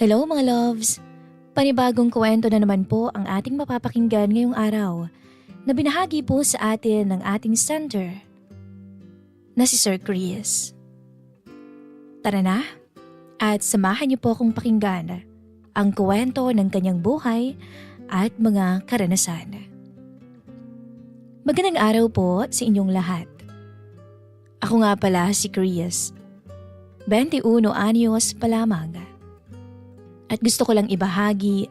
Hello mga loves! Panibagong kwento na naman po ang ating mapapakinggan ngayong araw na binahagi po sa atin ng ating center na si Sir Chris. Tara na at samahan niyo po akong pakinggan ang kwento ng kanyang buhay at mga karanasan. Magandang araw po sa inyong lahat. Ako nga pala si Chris, 21 anyos pa lamang. At gusto ko lang ibahagi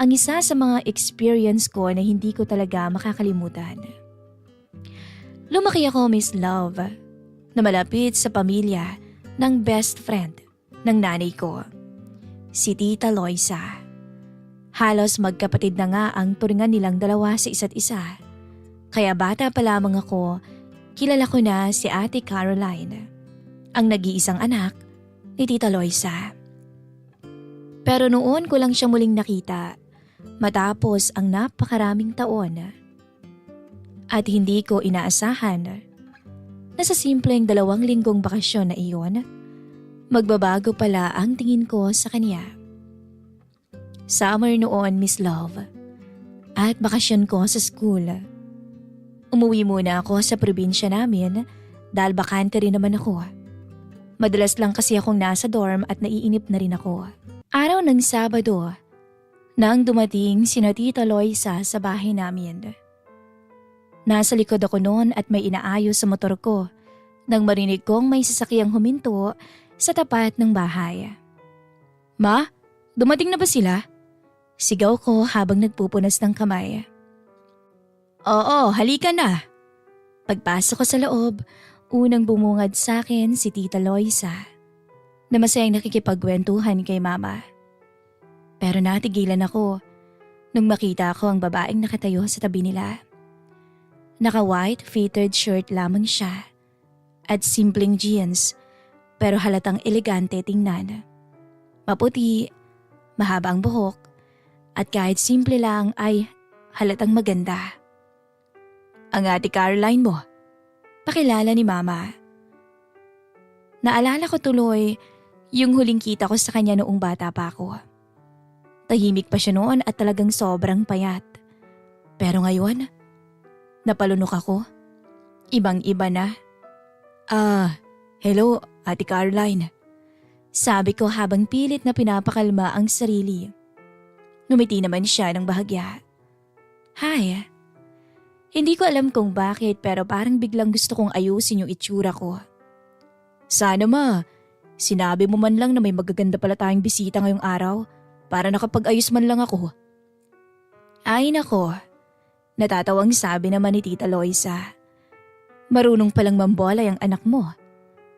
ang isa sa mga experience ko na hindi ko talaga makakalimutan. Lumaki ako, Miss Love, na malapit sa pamilya ng best friend ng nanay ko, si Tita Loisa. Halos magkapatid na nga ang turingan nilang dalawa sa isa't isa. Kaya bata pa lamang ako, kilala ko na si Ate Caroline, ang nag-iisang anak ni Tita Loisa. Pero noon ko lang siya muling nakita matapos ang napakaraming taon. At hindi ko inaasahan na sa simpleng 2 linggong bakasyon na iyon, magbabago pala ang tingin ko sa kanya. Summer noon, Miss Love, at bakasyon ko sa school. Umuwi muna ako sa probinsya namin dahil bakante rin naman ako. Madalas lang kasi akong nasa dorm at naiinip na rin ako. Araw ng Sabado, nang dumating sina Tita Loisa sa bahay namin. Nasa likod ako noon at may inaayos sa motor ko nang marinig kong may sasakyang huminto sa tapat ng bahay. "Ma, dumating na ba sila?" Sigaw ko habang nagpupunas ng kamay. "Oo, halika na." Pagpasok ko sa loob, unang bumungad sa akin si Tita Loisa na masayang nakikipagkwentuhan kay Mama. Pero natigilan ako nung makita ko ang babaeng nakatayo sa tabi nila. Naka-white fitted shirt lamang siya at simpleng jeans pero halatang elegante tingnan. Maputi, mahaba ang buhok at kahit simple lang ay halatang maganda. "Ang Ate Caroline mo," pakilala ni Mama. Naalala ko tuloy yung huling kita ko sa kanya noong bata pa ako. Tahimik pa siya noon at talagang sobrang payat. Pero ngayon, napalunok ako. Ibang-iba na. Hello, Ate Caroline." Sabi ko habang pilit na pinapakalma ang sarili. Ngumiti naman siya ng bahagya. "Hi." Hindi ko alam kung bakit pero parang biglang gusto kong ayusin yung itsura ko. "Sana ma, sinabi mo man lang na may magaganda pala tayong bisita ngayong araw para nakapag-ayos man lang ako." "Ay nako," natatawang sabi naman ni Tita Loisa. "Marunong palang mambolay ang anak mo."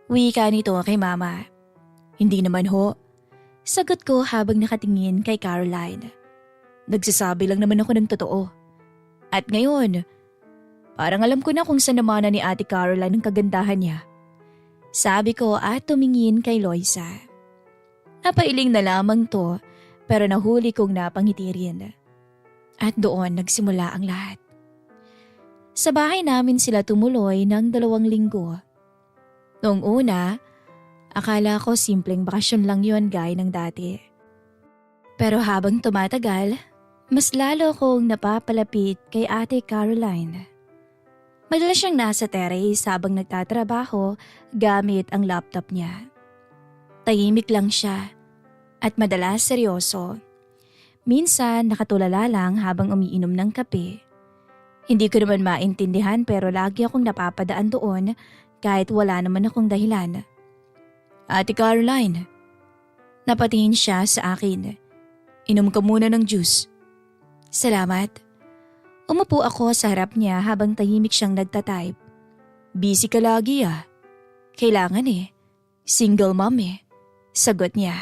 Wika nito kay Mama. "Hindi naman ho," sagot ko habang nakatingin kay Caroline. "Nagsasabi lang naman ako ng totoo. At ngayon, parang alam ko na kung saan namana ni Ate Caroline ang kagandahan niya." Sabi ko at tumingin kay Loisa. Napailing na lamang to pero nahuli kong napangiti rin. At doon nagsimula ang lahat. Sa bahay namin sila tumuloy ng 2 linggo. Noong una, akala ko simpleng bakasyon lang yon gaya ng dati. Pero habang tumatagal, mas lalo kong napapalapit kay Ate Caroline. Madalas siyang nasa terrace habang nagtatrabaho gamit ang laptop niya. Tahimik lang siya at madalas seryoso. Minsan nakatulala lang habang umiinom ng kape. Hindi ko naman maintindihan pero lagi akong napapadaan doon kahit wala naman akong dahilan. "Ate Caroline." Napatingin siya sa akin. "Inom ka muna ng juice." "Salamat." Umupo ako sa harap niya habang tahimik siyang nagtatype. "Busy ka lagi ah." "Kailangan eh. Single mom eh." Sagot niya.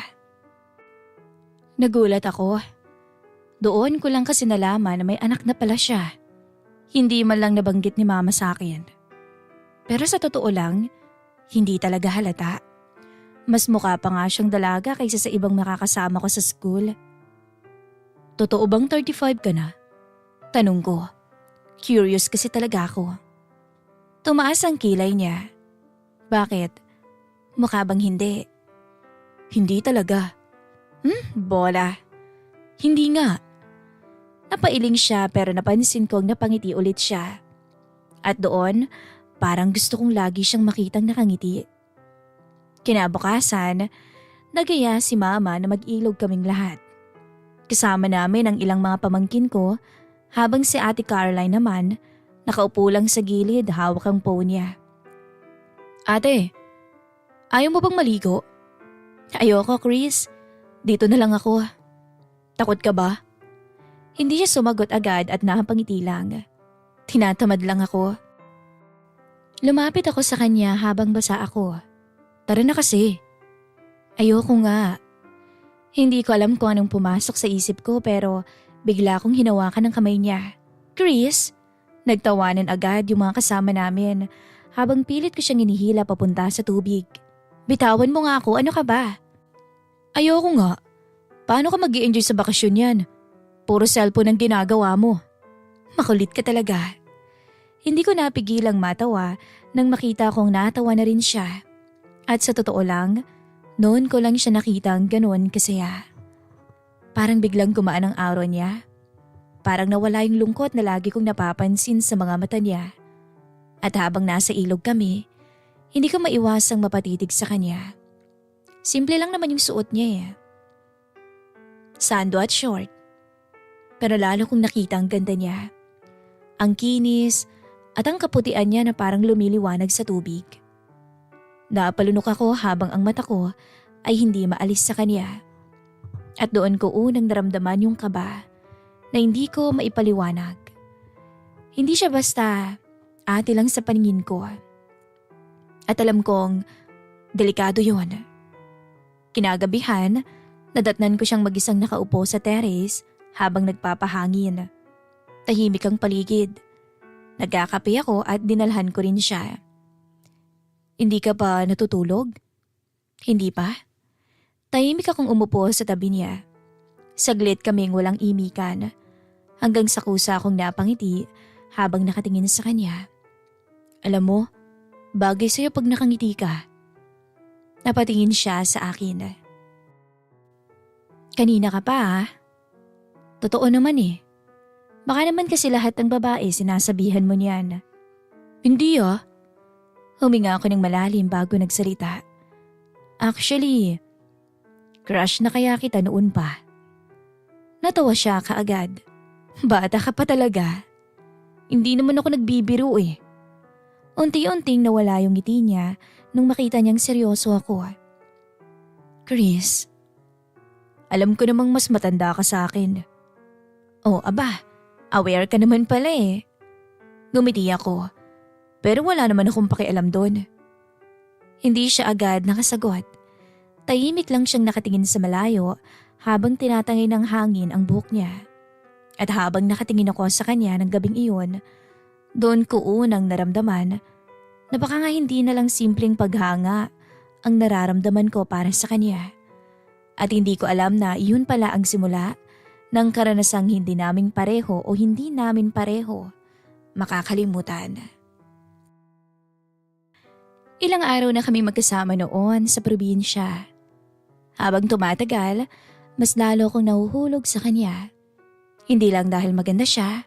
Nagulat ako. Doon ko lang kasi nalaman na may anak na pala siya. Hindi man lang nabanggit ni Mama sa akin. Pero sa totoo lang, hindi talaga halata. Mas mukha pa nga siyang dalaga kaysa sa ibang makakasama ko sa school. "Totoo bang 35 ka na?" Tanong ko. Curious kasi talaga ako. Tumaas ang kilay niya. "Bakit? Mukha bang hindi?" "Hindi talaga." Bola. Hindi nga. Napailing siya pero napansin kong napangiti ulit siya. At doon, parang gusto kong lagi siyang makitang nakangiti. Kinabukasan, nagaya si Mama na mag-ilog kaming lahat. Kasama namin ang ilang mga pamangkin ko habang si Ate Caroline naman nakaupo lang sa gilid hawak ang phone niya. Ate, ayaw mo bang maligo? Ayoko, Chris. Dito na lang ako. Takot ka ba? Hindi siya sumagot agad at nakapangiti lang. Tinatamad lang ako. Lumapit ako sa kanya habang basa ako. Tara na kasi. Ayoko nga. Hindi ko alam kung anong pumasok sa isip ko pero bigla akong hinawakan ng kamay niya. Chris? Nagtawanan agad yung mga kasama namin habang pilit ko siyang inihila papunta sa tubig. Bitawan mo nga ako, ano ka ba? Ayoko nga. Paano ka mag-i-enjoy sa bakasyon yan? Puro cellphone ang ginagawa mo. Makulit ka talaga. Hindi ko napigilang matawa nang makita kong natawa na rin siya. At sa totoo lang, noon ko lang siya nakitang ganoon kasaya. Parang biglang gumaan ang araw niya. Parang nawala yung lungkot na lagi kong napapansin sa mga mata niya. At habang nasa ilog kami, hindi ko maiwasang mapatitig sa kanya. Simple lang naman yung suot niya eh. Sando at short. Pero lalo kong nakita ang ganda niya. Ang kinis at ang kaputian niya na parang lumiliwanag sa tubig. Napalunok ako habang ang mata ko ay hindi maalis sa kanya. At doon ko unang naramdaman yung kaba na hindi ko maipaliwanag. Hindi siya basta ate lang sa paningin ko. At alam kong delikado yon. Kinagabihan, nadatnan ko siyang mag-isang nakaupo sa terrace habang nagpapahangin. Tahimik ang paligid. Nagkakape ako at dinalhan ko rin siya. Hindi ka ba natutulog? Hindi pa. Tahimik akong umupo sa tabi niya. Saglit kaming walang imikan. Hanggang sa kusa akong napangiti habang nakatingin sa kanya. Alam mo, bagay sa'yo pag nakangiti ka. Napatingin siya sa akin. Kanina ka pa ah. Totoo naman eh. Baka naman kasi lahat ng babae sinasabihan mo niyan. Hindi ah. Huminga ako ng malalim bago nagsalita. Actually, crush na kaya kita noon pa. Natawa siya kaagad. Bata ka pa talaga. Hindi naman ako nagbibiro eh. Unti-unting nawala yung ngiti niya nung makita niyang seryoso ako. Chris, alam ko namang mas matanda ka sa akin. Oh, aba, aware ka naman pala eh. Ngumiti ako, pero wala naman akong pakialam doon. Hindi siya agad nakasagot. Tahimik lang siyang nakatingin sa malayo habang tinatangay ng hangin ang buhok niya. At habang nakatingin ako sa kanya ng gabing iyon, doon ko unang naramdaman na baka nga hindi na lang simpleng paghanga ang nararamdaman ko para sa kanya. At hindi ko alam na iyon pala ang simula ng karanasang hindi namin pareho o hindi namin pareho makakalimutan. Ilang araw na kami magkasama noon sa probinsya. Habang tumatagal, mas lalo akong nahuhulog sa kanya. Hindi lang dahil maganda siya,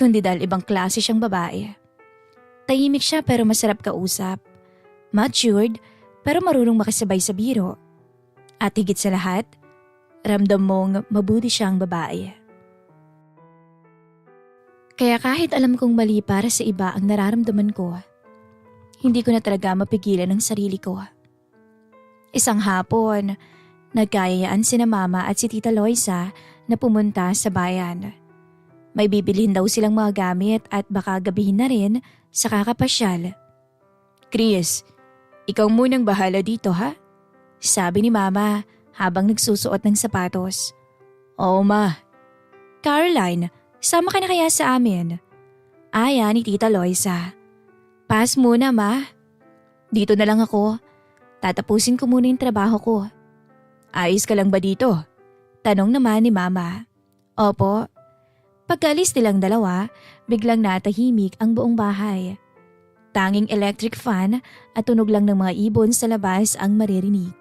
kundi dahil ibang klase siyang babae. Tahimik siya pero masarap kausap. Matured pero marunong makisabay sa biro. At higit sa lahat, ramdam mong mabuti siyang babae. Kaya kahit alam kong mali para sa iba ang nararamdaman ko, hindi ko na talaga mapigilan ang sarili ko. Isang hapon, nagkayayaan sina Mama at si Tita Loisa na pumunta sa bayan. May bibilhin daw silang mga gamit at baka gabihin na rin sa kakapasyal. Chris, ikaw munang bahala dito ha? Sabi ni Mama habang nagsusuot ng sapatos. Oo ma. Caroline, sama ka na kaya sa amin? Aya ni Tita Loisa. Pass muna ma. Dito na lang ako. Tatapusin ko muna yung trabaho ko. Ayos ka lang ba dito? Tanong naman ni Mama. Opo. Pagkaalis nilang dalawa, biglang natahimik ang buong bahay. Tanging electric fan at tunog lang ng mga ibon sa labas ang maririnig.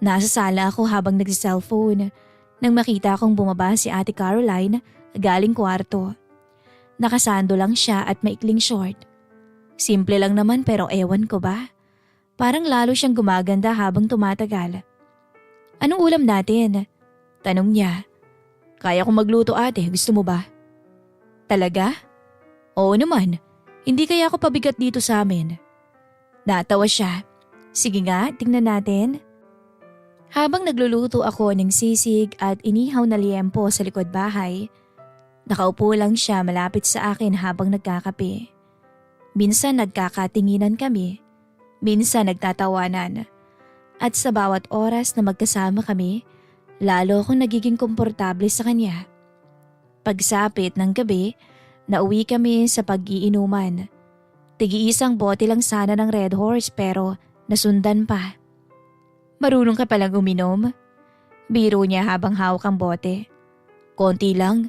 Nasa sala ako habang nagsi-cellphone nang makita kong bumaba si Ate Caroline galing kwarto. Nakasando lang siya at maikling short. Simple lang naman pero ewan ko ba? Parang lalo siyang gumaganda habang tumatagal. Anong ulam natin? Tanong niya. Kaya kong magluto ate, gusto mo ba? Talaga? Oo naman, hindi kaya ako pabigat dito sa amin. Natawa siya. Sige nga, tingnan natin. Habang nagluluto ako ng sisig at inihaw na liempo sa likod bahay, nakaupo lang siya malapit sa akin habang nagkakape. Minsan nagkakatinginan kami, minsan nagtatawanan. At sa bawat oras na magkasama kami, lalo akong nagiging komportable sa kanya. Pagsapit ng gabi, nauwi kami sa pag-iinuman. Tigi-isang bote lang sana ng Red Horse pero nasundan pa. Marunong ka palang uminom? Biro niya habang hawak ang bote. Konti lang.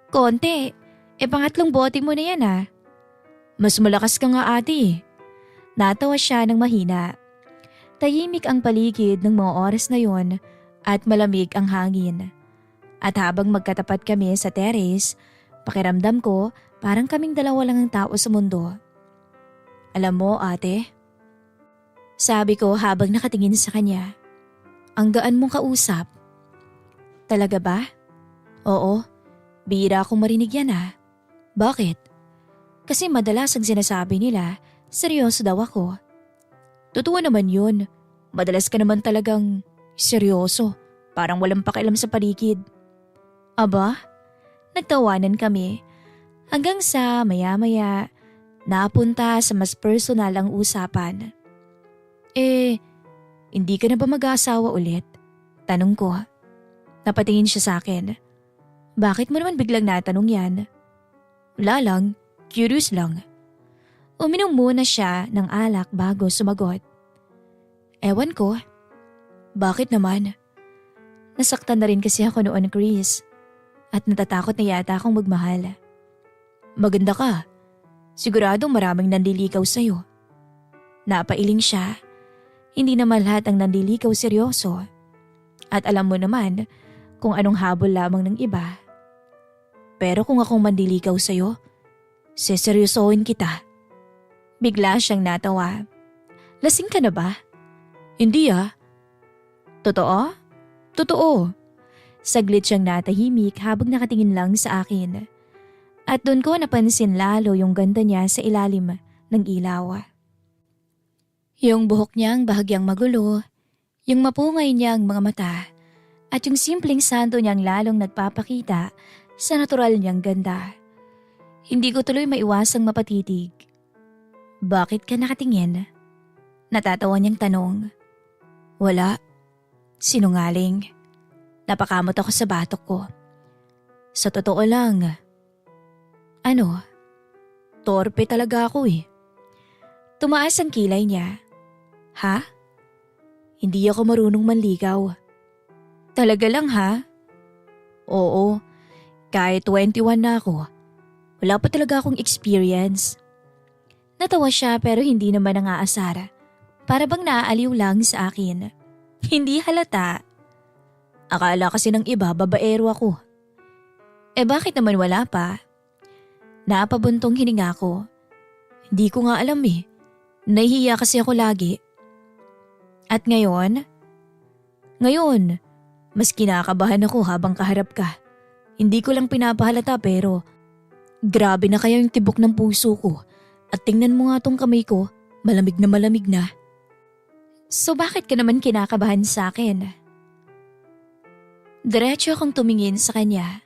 Konti? Pangatlong bote mo na yan ah. Mas malakas ka nga ate. Natawa siya ng mahina. Tahimik ang paligid ng mga oras na yon at malamig ang hangin. At habang magkatapat kami sa terrace, pakiramdam ko parang kaming dalawa lang ang tao sa mundo. Alam mo ate, sabi ko habang nakatingin sa kanya, ang gaan mong kausap. Talaga ba? Oo, bihira akong marinig yan ah. Bakit? Kasi madalas ang sinasabi nila, seryoso daw ako. Totoo naman yun. Madalas ka naman talagang seryoso. Parang walang pakialam sa paligid. Aba, nagtawanan kami. Hanggang sa maya-maya, napunta sa mas personal ang usapan. Hindi ka na ba mag-aasawa ulit? Tanong ko. Napatingin siya sa akin. Bakit mo naman biglang natanong yan? Wala lang, curious lang. Uminom muna siya ng alak bago sumagot. Ewan ko. Bakit naman? Nasaktan na rin kasi ako noon, Chris. At natatakot na yata akong magmahal. Maganda ka. Siguradong maraming nandilikaw sa'yo. Napailing siya. Hindi naman lahat ang nandilikaw seryoso. At alam mo naman kung anong habol lamang ng iba. Pero kung akong mandilikaw sa'yo, seseryosohin kita. Bigla siyang natawa. Lasing ka na ba? Hindi ah. Totoo? Totoo. Saglit siyang natahimik habang nakatingin lang sa akin. At doon ko napansin lalo yung ganda niya sa ilalim ng ilaw. Yung buhok niyang bahagyang magulo, yung mapungay niyang mga mata, at yung simpleng santo niyang lalong nagpapakita sa natural niyang ganda. Hindi ko tuloy maiwasang mapatitig. Bakit ka nakatingin? Natatawa niyang tanong. Wala. Sinungaling. Napakamot ako sa batok ko. Sa totoo lang. Ano? Torpe talaga ako eh. Tumaas ang kilay niya. Ha? Hindi ako marunong manligaw. Talaga lang ha? Oo. Kahit 21 na ako. Wala pa talaga akong experience. Natawa siya pero hindi naman nangaasar. Para bang naaaliw lang sa akin. Hindi halata. Akala kasi ng iba babaero ako. Bakit naman wala pa? Napabuntong hininga ko. Hindi ko nga alam eh. Nahihiya kasi ako lagi. At ngayon? Ngayon, mas kinakabahan ako habang kaharap ka. Hindi ko lang pinapahalata pero grabe na kaya yung tibok ng puso ko. At tingnan mo nga tong kamay ko, malamig na malamig na. So bakit ka naman kinakabahan sa akin? Diretso akong tumingin sa kanya.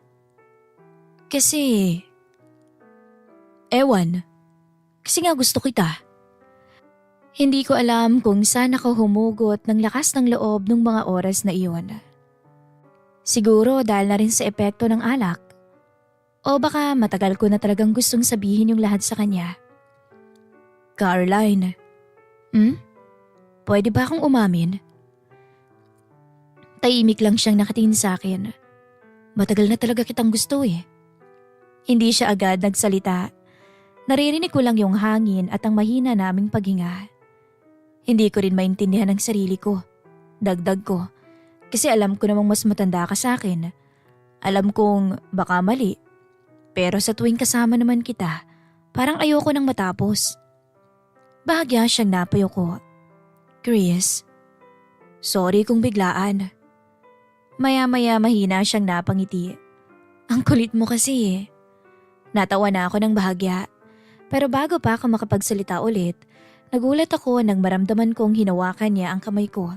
Kasi nga gusto kita. Hindi ko alam kung saan ako humugot ng lakas ng loob ng mga oras na iyon. Siguro dahil na rin sa epekto ng alak. O baka matagal ko na talagang gustong sabihin yung lahat sa kanya. Caroline. Pwede ba akong umamin? Tahimik lang siyang nakatingin sa akin. Matagal na talaga kitang gusto eh. Hindi siya agad nagsalita. Naririnig ko lang yung hangin at ang mahina naming paghinga. Hindi ko rin maintindihan ang sarili ko. Dagdag ko. Kasi alam ko namang mas matanda ka sa akin. Alam kong baka mali. Pero sa tuwing kasama naman kita, parang ayoko nang matapos. Bahagya siyang napayo ko. Chris, sorry kung biglaan. Maya-maya mahina siyang napangiti. Ang kulit mo kasi eh. Natawa na ako ng bahagya. Pero bago pa ako makapagsalita ulit, nagulat ako nang maramdaman kong hinawakan niya ang kamay ko.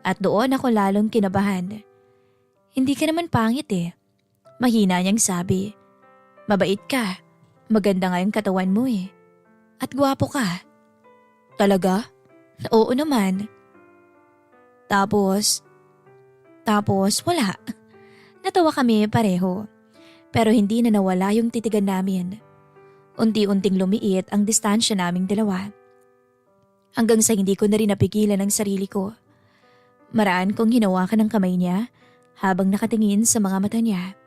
At doon ako lalong kinabahan. Hindi ka naman pangit eh. Mahina niyang sabi. Mabait ka. Maganda nga yung katawan mo eh. At gwapo ka. Talaga? Oo naman. Tapos wala. Natawa kami pareho. Pero hindi na nawala yung titigan namin. Unti-unting lumiit ang distansya naming dalawa. Hanggang sa hindi ko na rin napigilan ang sarili ko. Maraan kong hinawakan ang kamay niya habang nakatingin sa mga mata niya.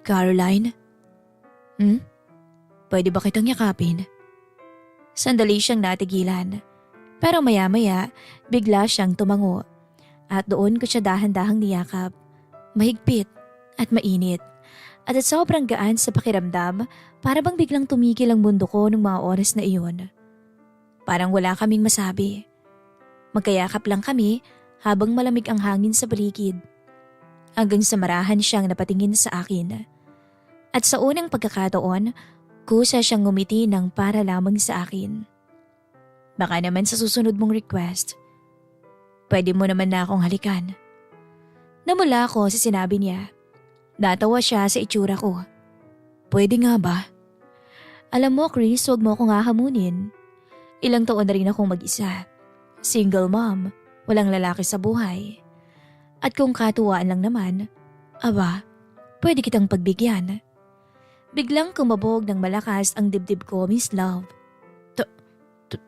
Caroline? Pwede ba kitang yakapin? Sandali siyang natigilan. Pero maya-maya, bigla siyang tumango. At doon ko siya dahan-dahang niyakap. Mahigpit at mainit. At sobrang gaan sa pakiramdam, para bang biglang tumigil ang mundo ko nung mga oras na iyon. Parang wala kaming masabi. Magkayakap lang kami habang malamig ang hangin sa paligid. Hanggang sa marahan siyang napatingin sa akin. At sa unang pagkakataon, kusa siyang ngumiti ng para lamang sa akin. Baka naman sa susunod mong request, pwede mo naman na akong halikan. Namula ako sa sinabi niya. Natawa siya sa itsura ko. Pwede nga ba? Alam mo Chris, huwag mo akong hahamunin. Ilang taon na rin akong mag-isa. Single mom, walang lalaki sa buhay. At kung katuwaan lang naman, aba, pwede kitang pagbigyan. Biglang kumabog ng malakas ang dibdib ko, Miss Love.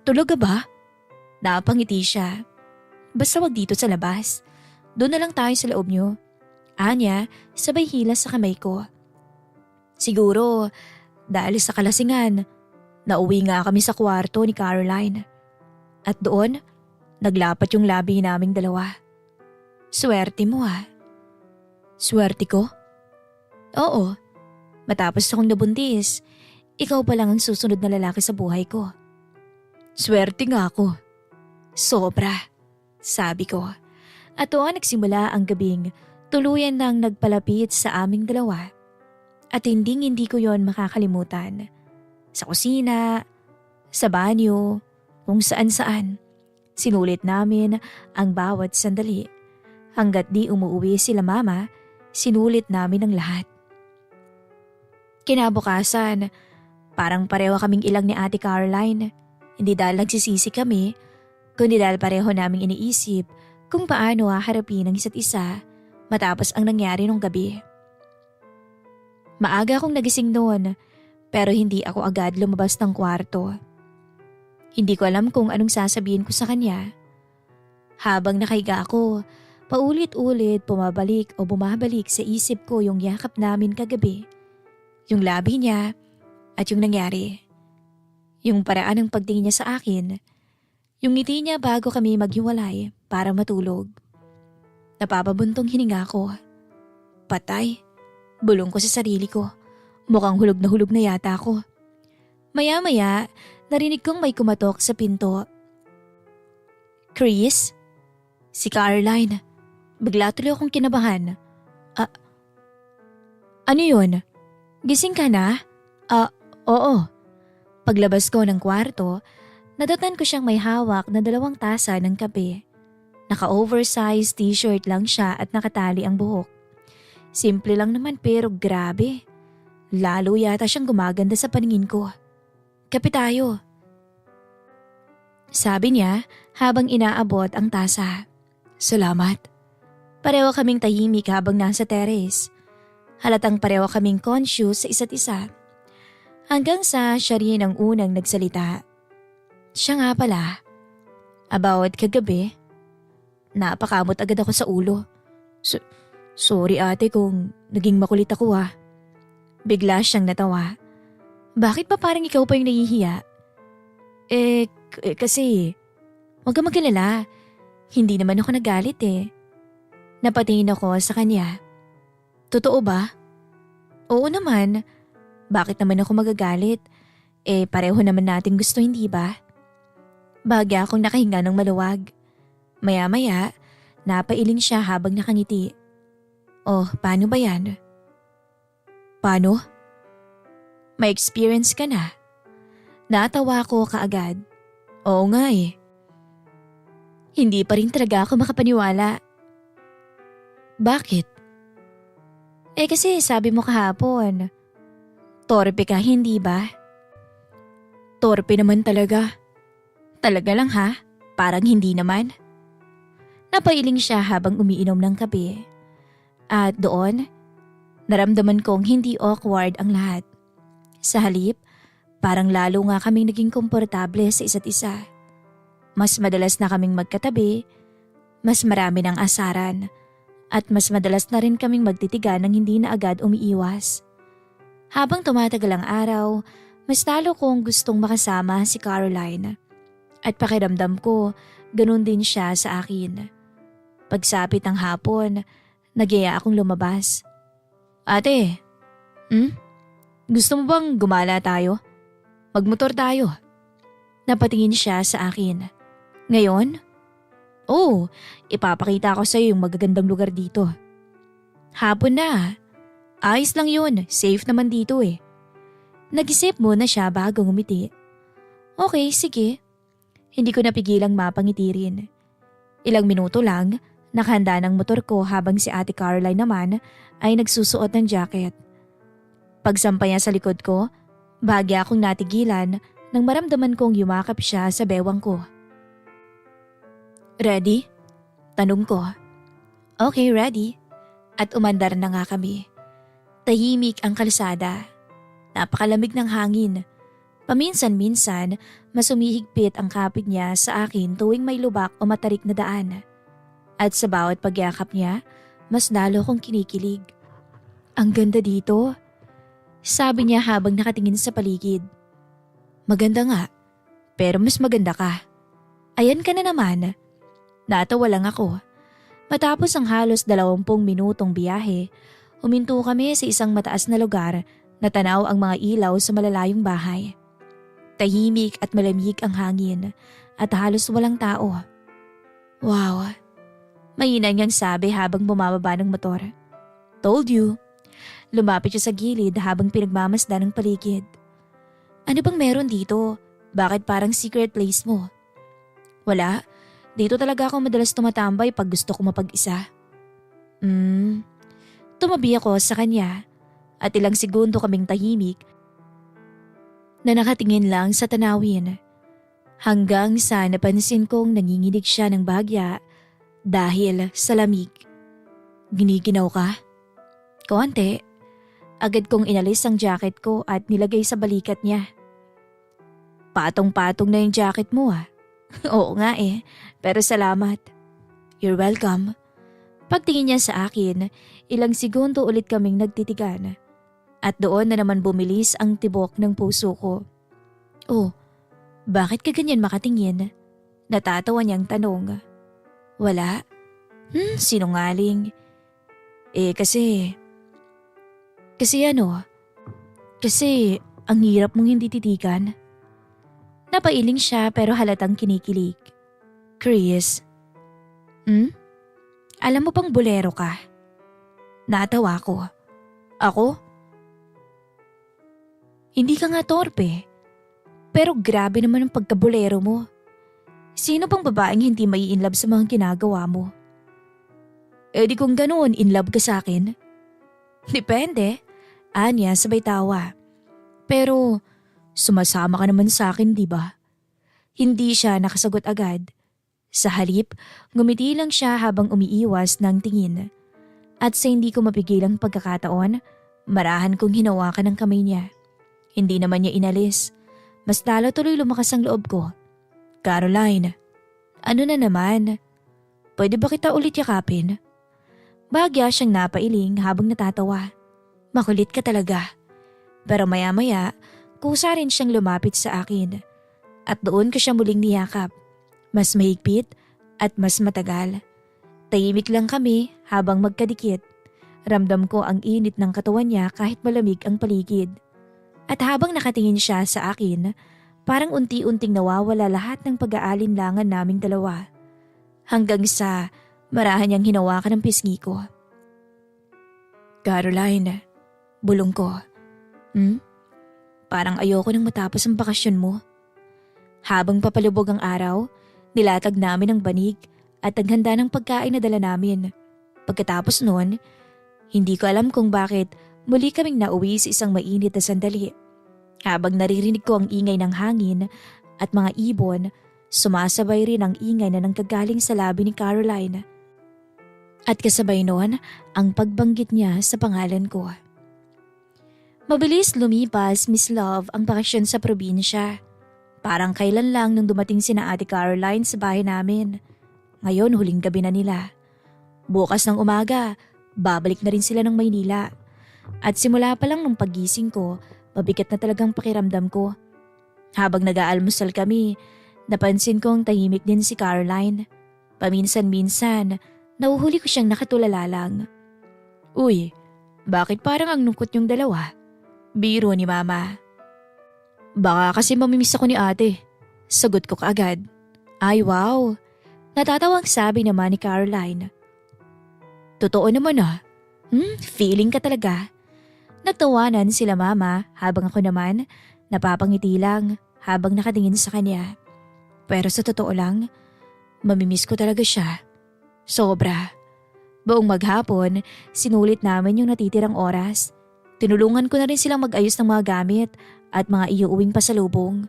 Tulog ka ba? Napangiti siya. Basta wag dito sa labas. Doon na lang tayo sa loob niyo. Anya, sabay hila sa kamay ko. Siguro, dahil sa kalasingan, nauwi nga kami sa kwarto ni Caroline. At doon, naglapat yung labi naming dalawa. Swerte mo ha. Swerte ko? Oo. Matapos akong nabuntis, ikaw pa lang ang susunod na lalaki sa buhay ko. Swerte nga ako. Sobra, sabi ko. At doon nagsimula ang gabing tuluyan nang nagpalapit sa aming dalawa. At hindi ko yon makakalimutan. Sa kusina, sa banyo, kung saan-saan. Sinulit namin ang bawat sandali. Hanggat di umuwi sila mama, sinulit namin ang lahat. Kinabukasan, parang pareho kaming ilang ni Ate Caroline. Hindi dahil nagsisisi kami, kundi dahil pareho naming iniisip kung paano haharapin ang isa't isa matapos ang nangyari nung gabi. Maaga akong nagising noon, pero hindi ako agad lumabas ng kwarto. Hindi ko alam kung anong sasabihin ko sa kanya. Habang nakahiga ako, paulit-ulit bumabalik o bumabalik sa isip ko yung yakap namin kagabi. Yung labi niya at yung nangyari. Yung paraan ng pagtingin niya sa akin. Yung ngiti niya bago kami maghiwalay para matulog. Napapabuntong hininga ko. Patay. Bulong ko sa sarili ko. Mukhang hulog na yata ako. Maya-maya, narinig kong may kumatok sa pinto. Chris? Si Caroline. Bigla tuloy akong kinabahan. Ano yun? Gising ka na? Oo. Paglabas ko ng kwarto, nadatan ko siyang may hawak na 2 tasa ng kape. Naka-oversized t-shirt lang siya at nakatali ang buhok. Simple lang naman pero grabe. Lalo yata siyang gumaganda sa paningin ko. Kape tayo. Sabi niya habang inaabot ang tasa. Salamat. Pareho kaming tahimik habang nasa terrace. Halatang pareho kaming conscious sa isa't isa. Hanggang sa siya rin ang unang nagsalita. Siya nga pala. About kagabi. Napakamot agad ako sa ulo. Sorry ate kung naging makulit ako ah. Bigla siyang natawa. Bakit pa parang ikaw pa yung nahihiya? Kasi, wag kang magkalala. Hindi naman ako nagalit eh. Napatingin ako sa kanya. Totoo ba? Oo naman. Bakit naman ako magagalit? Pareho naman natin gusto, hindi ba? Bahagya akong nakahinga ng maluwag. Maya-maya, napailing siya habang nakangiti. Oh, paano ba yan? Paano? May experience ka na. Natawa ko kaagad. Oo nga eh. Hindi pa rin talaga ako makapaniwala. Bakit? Kasi sabi mo kahapon, torpe ka, hindi ba? Torpe naman talaga. Talaga lang ha? Parang hindi naman. Napailing siya habang umiinom ng kape. At doon, naramdaman kong hindi awkward ang lahat. Sa halip, parang lalo nga kaming naging komportable sa isa't isa. Mas madalas na kaming magkatabi, mas marami ng asaran, at mas madalas na rin kaming magtitigan ng hindi na agad umiiwas. Habang tumatagal ang araw, mas talo kong gustong makasama si Caroline. At pakiramdam ko, ganun din siya sa akin. Pagsapit ng hapon, nagyaya akong lumabas. Ate, gusto mo bang gumala tayo? Magmotor tayo. Napatingin siya sa akin. Ngayon? Oo, ipapakita ko sa iyo yung magagandang lugar dito. Hapon na. Ayos lang yun, safe naman dito eh. Nag-isip muna siya bago ngumiti. Okay, sige. Hindi ko napigilang mapangiti rin. Ilang minuto lang, nakahanda ng motor ko habang si Ate Caroline naman ay nagsusuot ng jacket. Pagsampay niya sa likod ko, bahagya akong natigilan nang maramdaman kong yumakap siya sa bewang ko. Ready? Tanong ko. Okay, ready. At umandar na nga kami. Tahimik ang kalsada. Napakalamig ng hangin. Paminsan-minsan, mas umihigpit ang kapit niya sa akin tuwing may lubak o matarik na daan. At sa bawat pagyakap niya, mas lalo kong kinikilig. Ang ganda dito. Sabi niya habang nakatingin sa paligid. Maganda nga, pero mas maganda ka. Ayan ka na naman. Natawa lang ako. Matapos ang halos 20 minutong biyahe, huminto kami sa isang mataas na lugar na tanaw ang mga ilaw sa malalayong bahay. Tahimik at malamig ang hangin at halos walang tao. Wow, mahina niyang sabi habang bumababa ng motor. Told you. Lumapit siya sa gilid habang pinagmamasdan ng paligid. Ano bang meron dito? Bakit parang secret place mo? Wala. Dito talaga ako madalas tumatambay pag gusto ko mapag-isa. Tumabi ako sa kanya at ilang segundo kaming tahimik na nakatingin lang sa tanawin. Hanggang sa napansin kong nanginginig siya ng bahagya dahil sa lamig. Giniginaw ka? Konti. Agad kong inalis ang jacket ko at nilagay sa balikat niya. Patong-patong na yung jacket mo ah. Oo nga eh, pero salamat. You're welcome. Pagtingin niya sa akin, ilang segundo ulit kaming nagtitigan. At doon na naman bumilis ang tibok ng puso ko. Oh, bakit ka ganyan makatingin? Natatawa niyang tanong. Wala. Sinungaling. Kasi ang hirap mong hindi titigan. Napailing siya pero halatang kinikilig. Chris. Alam mo bang bolero ka? Natawa ko. Ako? Hindi ka nga torpe. Pero grabe naman ang pagkabolero mo. Sino bang babaeng hindi mai-inlove sa mga ginagawa mo? Di kung ganoon, inlove ka sa akin? Depende. Anya, sabay tawa. Pero sumasama ka naman sa akin, di ba? Hindi siya nakasagot agad. Sa halip, ngumiti lang siya habang umiiwas ng tingin. At sa hindi ko mapigilang pagkakataon, marahan kong hinawakan ng kamay niya. Hindi naman niya inalis. Mas lalo tuloy lumakas ang loob ko. Caroline, ano na naman? Pwede ba kita ulit yakapin? Bahagya siyang napailing habang natatawa. Makulit ka talaga. Pero maya-maya, kusa rin siyang lumapit sa akin. At doon ko siya muling niyakap. Mas mahigpit At mas matagal. Tahimik lang kami habang magkadikit. Ramdam ko ang init ng katawan niya kahit malamig ang paligid. At habang nakatingin siya sa akin, parang unti-unting nawawala lahat ng pag-aalinlangan naming dalawa. Hanggang sa marahan niyang hinawakan ng pisngi ko. Caroline, bulong ko. Parang ayoko nang matapos ang bakasyon mo. Habang papalubog ang araw, nilatag namin ang banig at naghanda ng pagkain na dala namin. Pagkatapos noon, hindi ko alam kung bakit muli kaming nauwi sa isang mainit na sandali. Habang naririnig ko ang ingay ng hangin at mga ibon, sumasabay rin ang ingay na nanggagaling sa labi ni Caroline. At kasabay noon ang pagbanggit niya sa pangalan ko. Mabilis lumipas, Miss Love, ang bakasyon sa probinsya. Parang kailan lang nung dumating sina Ate Caroline sa bahay namin. Ngayon huling gabi na nila. Bukas ng umaga, babalik na rin sila ng Maynila. At simula pa lang nung paggising ko, mabigat na talagang pakiramdam ko. Habang nag-aalmusal kami, napansin kong tahimik din si Caroline. Paminsan-minsan, nahuhuli ko siyang nakatulala lang. Uy, bakit parang ang lungkot yung dalawa? Biro ni Mama. Baka kasi mamimiss ako ni ate. Sagot ko kaagad. Ay wow, natatawang sabi naman ni Caroline. Totoo naman ah. Feeling ka talaga. Nagtawanan sila Mama habang ako naman napapangiti lang habang nakatingin sa kanya. Pero sa totoo lang, mamimiss ko talaga siya. Sobra. Buong maghapon, sinulit namin yung natitirang oras. Tinulungan ko na rin silang mag-ayos ng mga gamit at mga iuuwing pasalubong.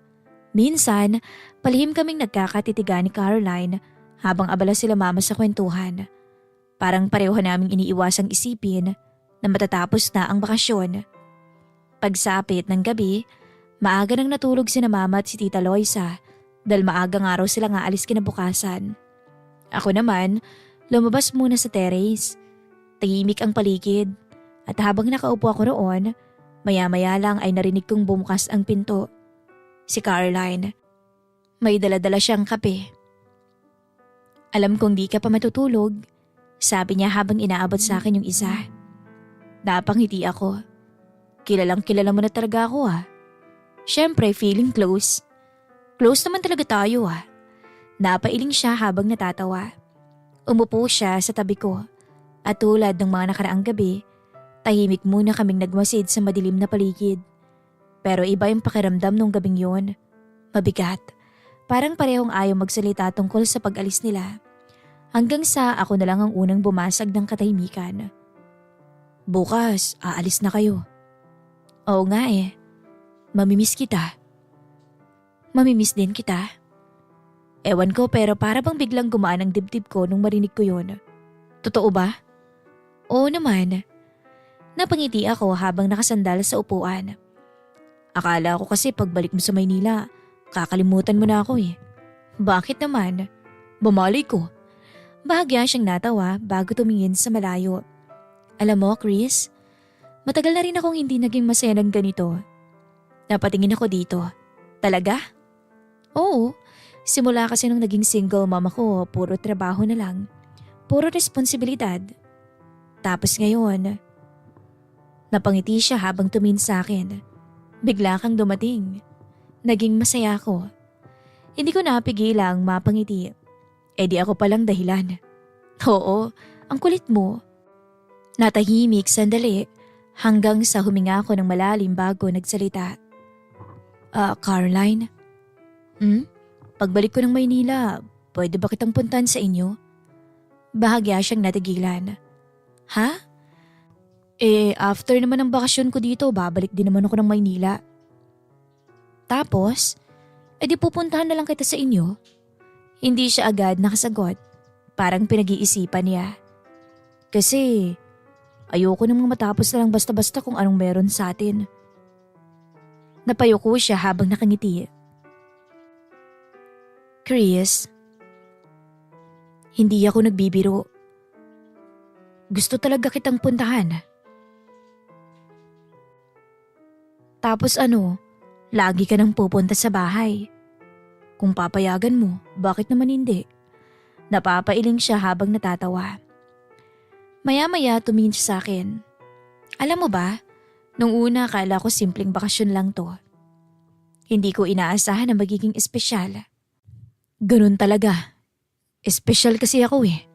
Minsan, palihim kaming nagkakatitigan ni Caroline habang abala sila Mama sa kwentuhan. Parang pareho naming iniiwasang isipin na matatapos na ang bakasyon. Pagsapit ng gabi, maaga nang natulog sina Mama at si Tita Loisa dahil maagang araw silang aalis kinabukasan. Ako naman, lumabas muna sa terrace. Tahimik ang paligid at habang nakaupo ako roon, maya-maya lang ay narinig kong bumukas ang pinto. Si Caroline. May dala-dala siyang kape. Alam kong di ka pa matutulog, sabi niya habang inaabot sa akin yung isa. Napangiti ako. Kilalang kilala mo na talaga ako ah. Siyempre feeling close. Close naman talaga tayo ah. Napailing siya habang natatawa. Umupo siya sa tabi ko at tulad ng mga nakaraang gabi, tahimik muna kaming nagmasid sa madilim na paligid. Pero iba yung pakiramdam nung gabing yon. Mabigat. Parang parehong ayaw magsalita tungkol sa pag-alis nila. Hanggang sa ako na lang ang unang bumasag ng katahimikan. Bukas, aalis na kayo. Oo nga eh. Mamimiss kita. Mamimiss din kita. Ewan ko pero para bang biglang gumaan ang dibdib ko nung marinig ko yun. Totoo ba? Oo naman. Napangiti ako habang nakasandal sa upuan. Akala ko kasi pagbalik mo sa Maynila, kakalimutan mo na ako eh. Bakit naman? Bumalay ko. Bahagya siyang natawa bago tumingin sa malayo. Alam mo, Chris, matagal na rin akong hindi naging masaya ng ganito. Napatingin ako dito. Talaga? Oo, simula kasi nung naging single mom ako, puro trabaho na lang. Puro responsibilidad. Tapos ngayon, napangiti siya habang tumingin sa akin. Bigla kang dumating. Naging masaya ako. Hindi ko napigilang mapangiti. Di ako palang dahilan. Oo, ang kulit mo. Natahimik sandali hanggang sa huminga ako ng malalim bago nagsalita. Caroline? Pagbalik ko ng Maynila, pwede ba kitang puntahan sa inyo? Bahagya siyang natigilan. Ha? After naman ng bakasyon ko dito, babalik din naman ako ng Maynila. Tapos, di pupuntahan na lang kita sa inyo? Hindi siya agad nakasagot. Parang pinag-iisipan niya. Kasi, ayoko namang matapos na lang basta-basta kung anong meron sa atin. Napayuko siya habang nakangiti. Chris, hindi ako nagbibiro. Gusto talaga kitang puntahan. Tapos lagi ka nang pupunta sa bahay. Kung papayagan mo, bakit naman hindi? Napapailing siya habang natatawa. Maya-maya tumingin siya sa akin. Alam mo ba, nung una akala ko simpleng bakasyon lang to. Hindi ko inaasahan na magiging espesyal. Ganun talaga. Espesyal kasi ako eh.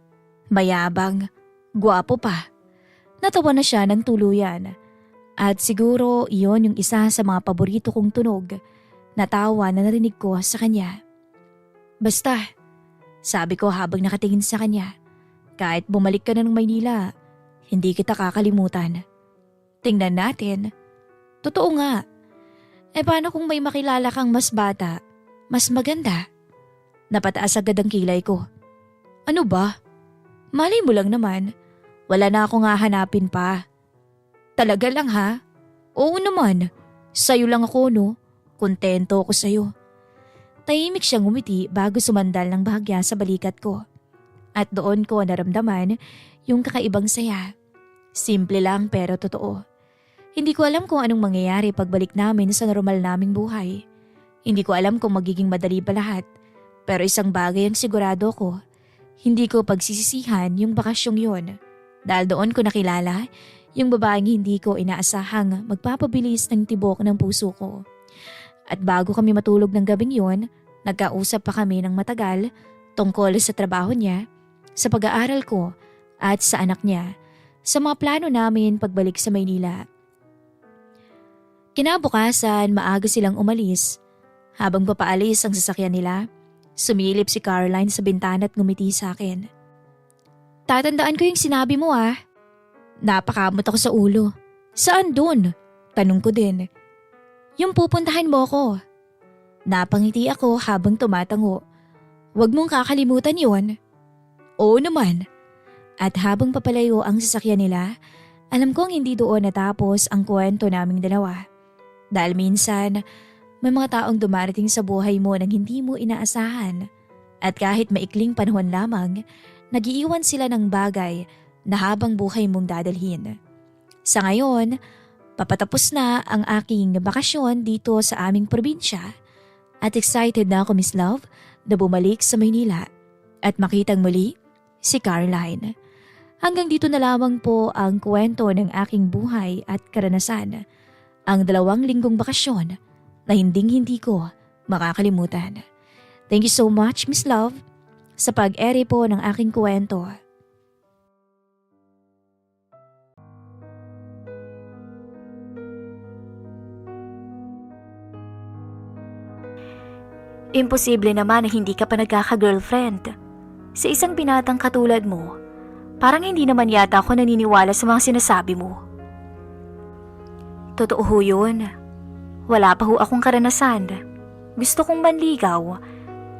Mayabang, gwapo pa. Natawa na siya ng tuluyan. At siguro iyon yung isa sa mga paborito kong tunog na tawa na narinig ko sa kanya. Basta, sabi ko habang nakatingin sa kanya, kahit bumalik ka na ng Maynila, hindi kita kakalimutan. Tingnan natin. Totoo nga. Paano kung may makilala kang mas bata, mas maganda? Napataas agad ang kilay ko. Ano ba? Malay mo lang naman. Wala na akong hahanapin pa. Talaga lang ha? Oo naman. Sa'yo lang ako no. Kontento ako sa'yo. Tahimik siyang ngumiti bago sumandal ng bahagya sa balikat ko. At doon ko naramdaman yung kakaibang saya. Simple lang pero totoo. Hindi ko alam kung anong mangyayari pagbalik namin sa normal naming buhay. Hindi ko alam kung magiging madali ba lahat. Pero isang bagay ang sigurado ko. Hindi ko pagsisisihan yung bakasyong yon. Dahil doon ko nakilala yung babaeng hindi ko inaasahang magpapabilis ng tibok ng puso ko. At bago kami matulog ng gabing yon, nagkausap pa kami ng matagal tungkol sa trabaho niya, sa pag-aaral ko at sa anak niya, sa mga plano namin pagbalik sa Maynila. Kinabukasan, maaga silang umalis. Habang papaalis ang sasakyan nila, sumilip si Caroline sa bintana at ngumiti sa akin. Tatandaan ko yung sinabi mo ah. Napakamot ako sa ulo. Saan dun? Tanong ko din. Yung pupuntahan mo ko. Napangiti ako habang tumatango. Huwag mong kakalimutan yun. Oo naman. At habang papalayo ang sasakyan nila, alam kong hindi doon natapos ang kwento naming dalawa. Dahil minsan, may mga taong dumarating sa buhay mo nang hindi mo inaasahan. At kahit maikling panahon lamang, nag-iiwan sila ng bagay na habang buhay mong dadalhin. Sa ngayon, papatapos na ang aking bakasyon dito sa aming probinsya. At excited na ako, Miss Love, na bumalik sa Maynila at makitang muli si Caroline. Hanggang dito na lamang po ang kwento ng aking buhay at karanasan. Ang 2 linggong bakasyon na hinding-hindi ko makakalimutan. Thank you so much, Miss Love, sa pag-ere po ng aking kwento. Imposible naman na hindi ka pa nagkaka-girlfriend. Sa isang binatang katulad mo, parang hindi naman yata ako naniniwala sa mga sinasabi mo. Totoo ho yun. Wala pa ho akong karanasan. Gusto kong manligaw,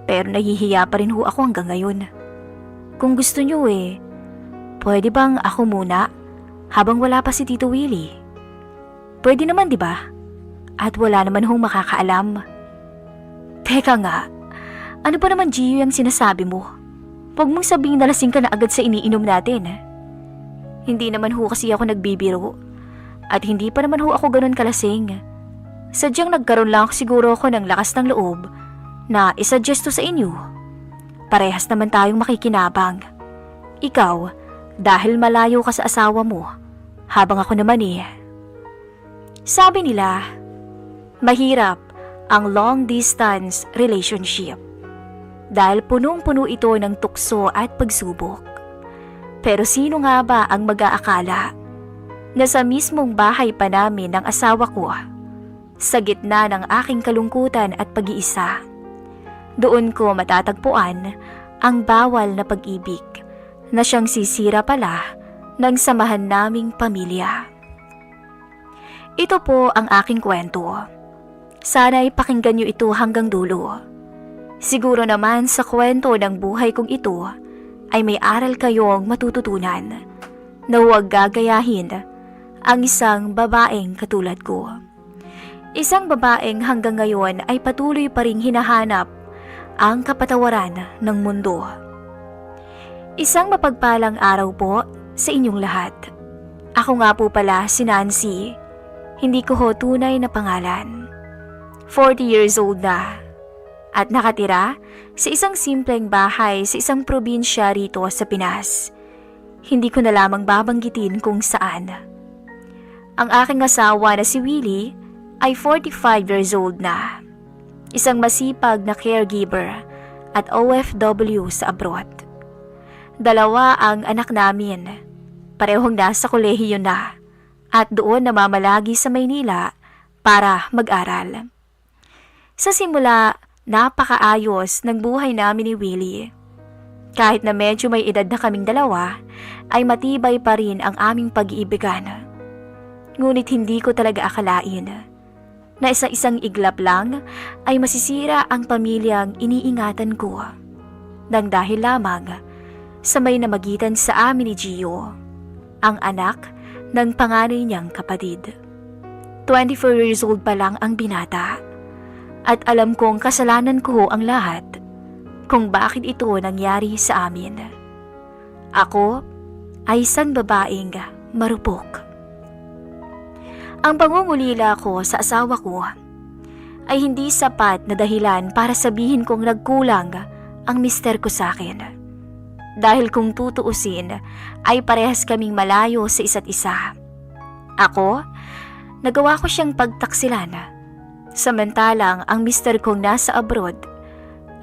pero nahihiya pa rin ho ako hanggang ngayon. Kung gusto nyo pwede bang ako muna habang wala pa si Tito Willie? Pwede naman, di ba? At wala naman hong makakaalam. Teka nga, ano pa naman Gio yung sinasabi mo? Huwag mong sabihin na lasing ka na agad sa iniinom natin. Hindi naman ho kasi ako nagbibiro. At hindi pa naman ho ako ganun kalasing. Sadyang nagkaroon lang siguro ako ng lakas ng loob na isuggest to sa inyo. Parehas naman tayong makikinabang. Ikaw, dahil malayo ka sa asawa mo, habang ako naman Sabi nila, mahirap ang long distance relationship. Dahil punong-puno ito ng tukso at pagsubok. Pero sino nga ba ang mag-aakala na sa mismong bahay pa namin ng asawa ko, sa gitna ng aking kalungkutan at pag-iisa, doon ko matatagpuan ang bawal na pag-ibig na siyang sisira pala ng samahan naming pamilya. Ito po ang aking kwento. Sana'y pakinggan niyo ito hanggang dulo. Siguro naman sa kwento ng buhay kong ito ay may aral kayong matututunan na huwag gagayahin ang isang babaeng katulad ko. Isang babaeng hanggang ngayon ay patuloy pa ring hinahanap ang kapatawaran ng mundo. Isang mapagpalang araw po sa inyong lahat. Ako nga po pala si Nancy. Hindi ko ho tunay na pangalan. 40 years old na. at nakatira sa isang simpleng bahay sa isang probinsya rito sa Pinas. Hindi ko na lamang babanggitin kung saan. Ang aking asawa na si Willie ay 45 years old na. Isang masipag na caregiver at OFW sa abroad. 2 ang anak namin. Parehong nasa kolehiyo na at doon namamalagi sa Maynila para mag-aral. Sa simula, napakaayos ng buhay namin ni Willie. Kahit na medyo may edad na kaming 2, ay matibay pa rin ang aming pag-iibigan. Ngunit hindi ko talaga akalain na isang iglap lang ay masisira ang pamilyang iniingatan ko nang dahil lamang sa may namagitan sa amin ni Gio, ang anak ng panganay niyang kapatid. 24 years old pa lang ang binata at alam kong kasalanan ko ang lahat kung bakit ito nangyari sa amin. Ako ay isang babaeng marupok. Ang pangungulila ko sa asawa ko ay hindi sapat na dahilan para sabihin kong nagkulang ang mister ko sa akin. Dahil kung tutuusin ay parehas kaming malayo sa isa't isa. Ako, nagawa ko siyang pagtaksilan. Samantalang ang mister kong nasa abroad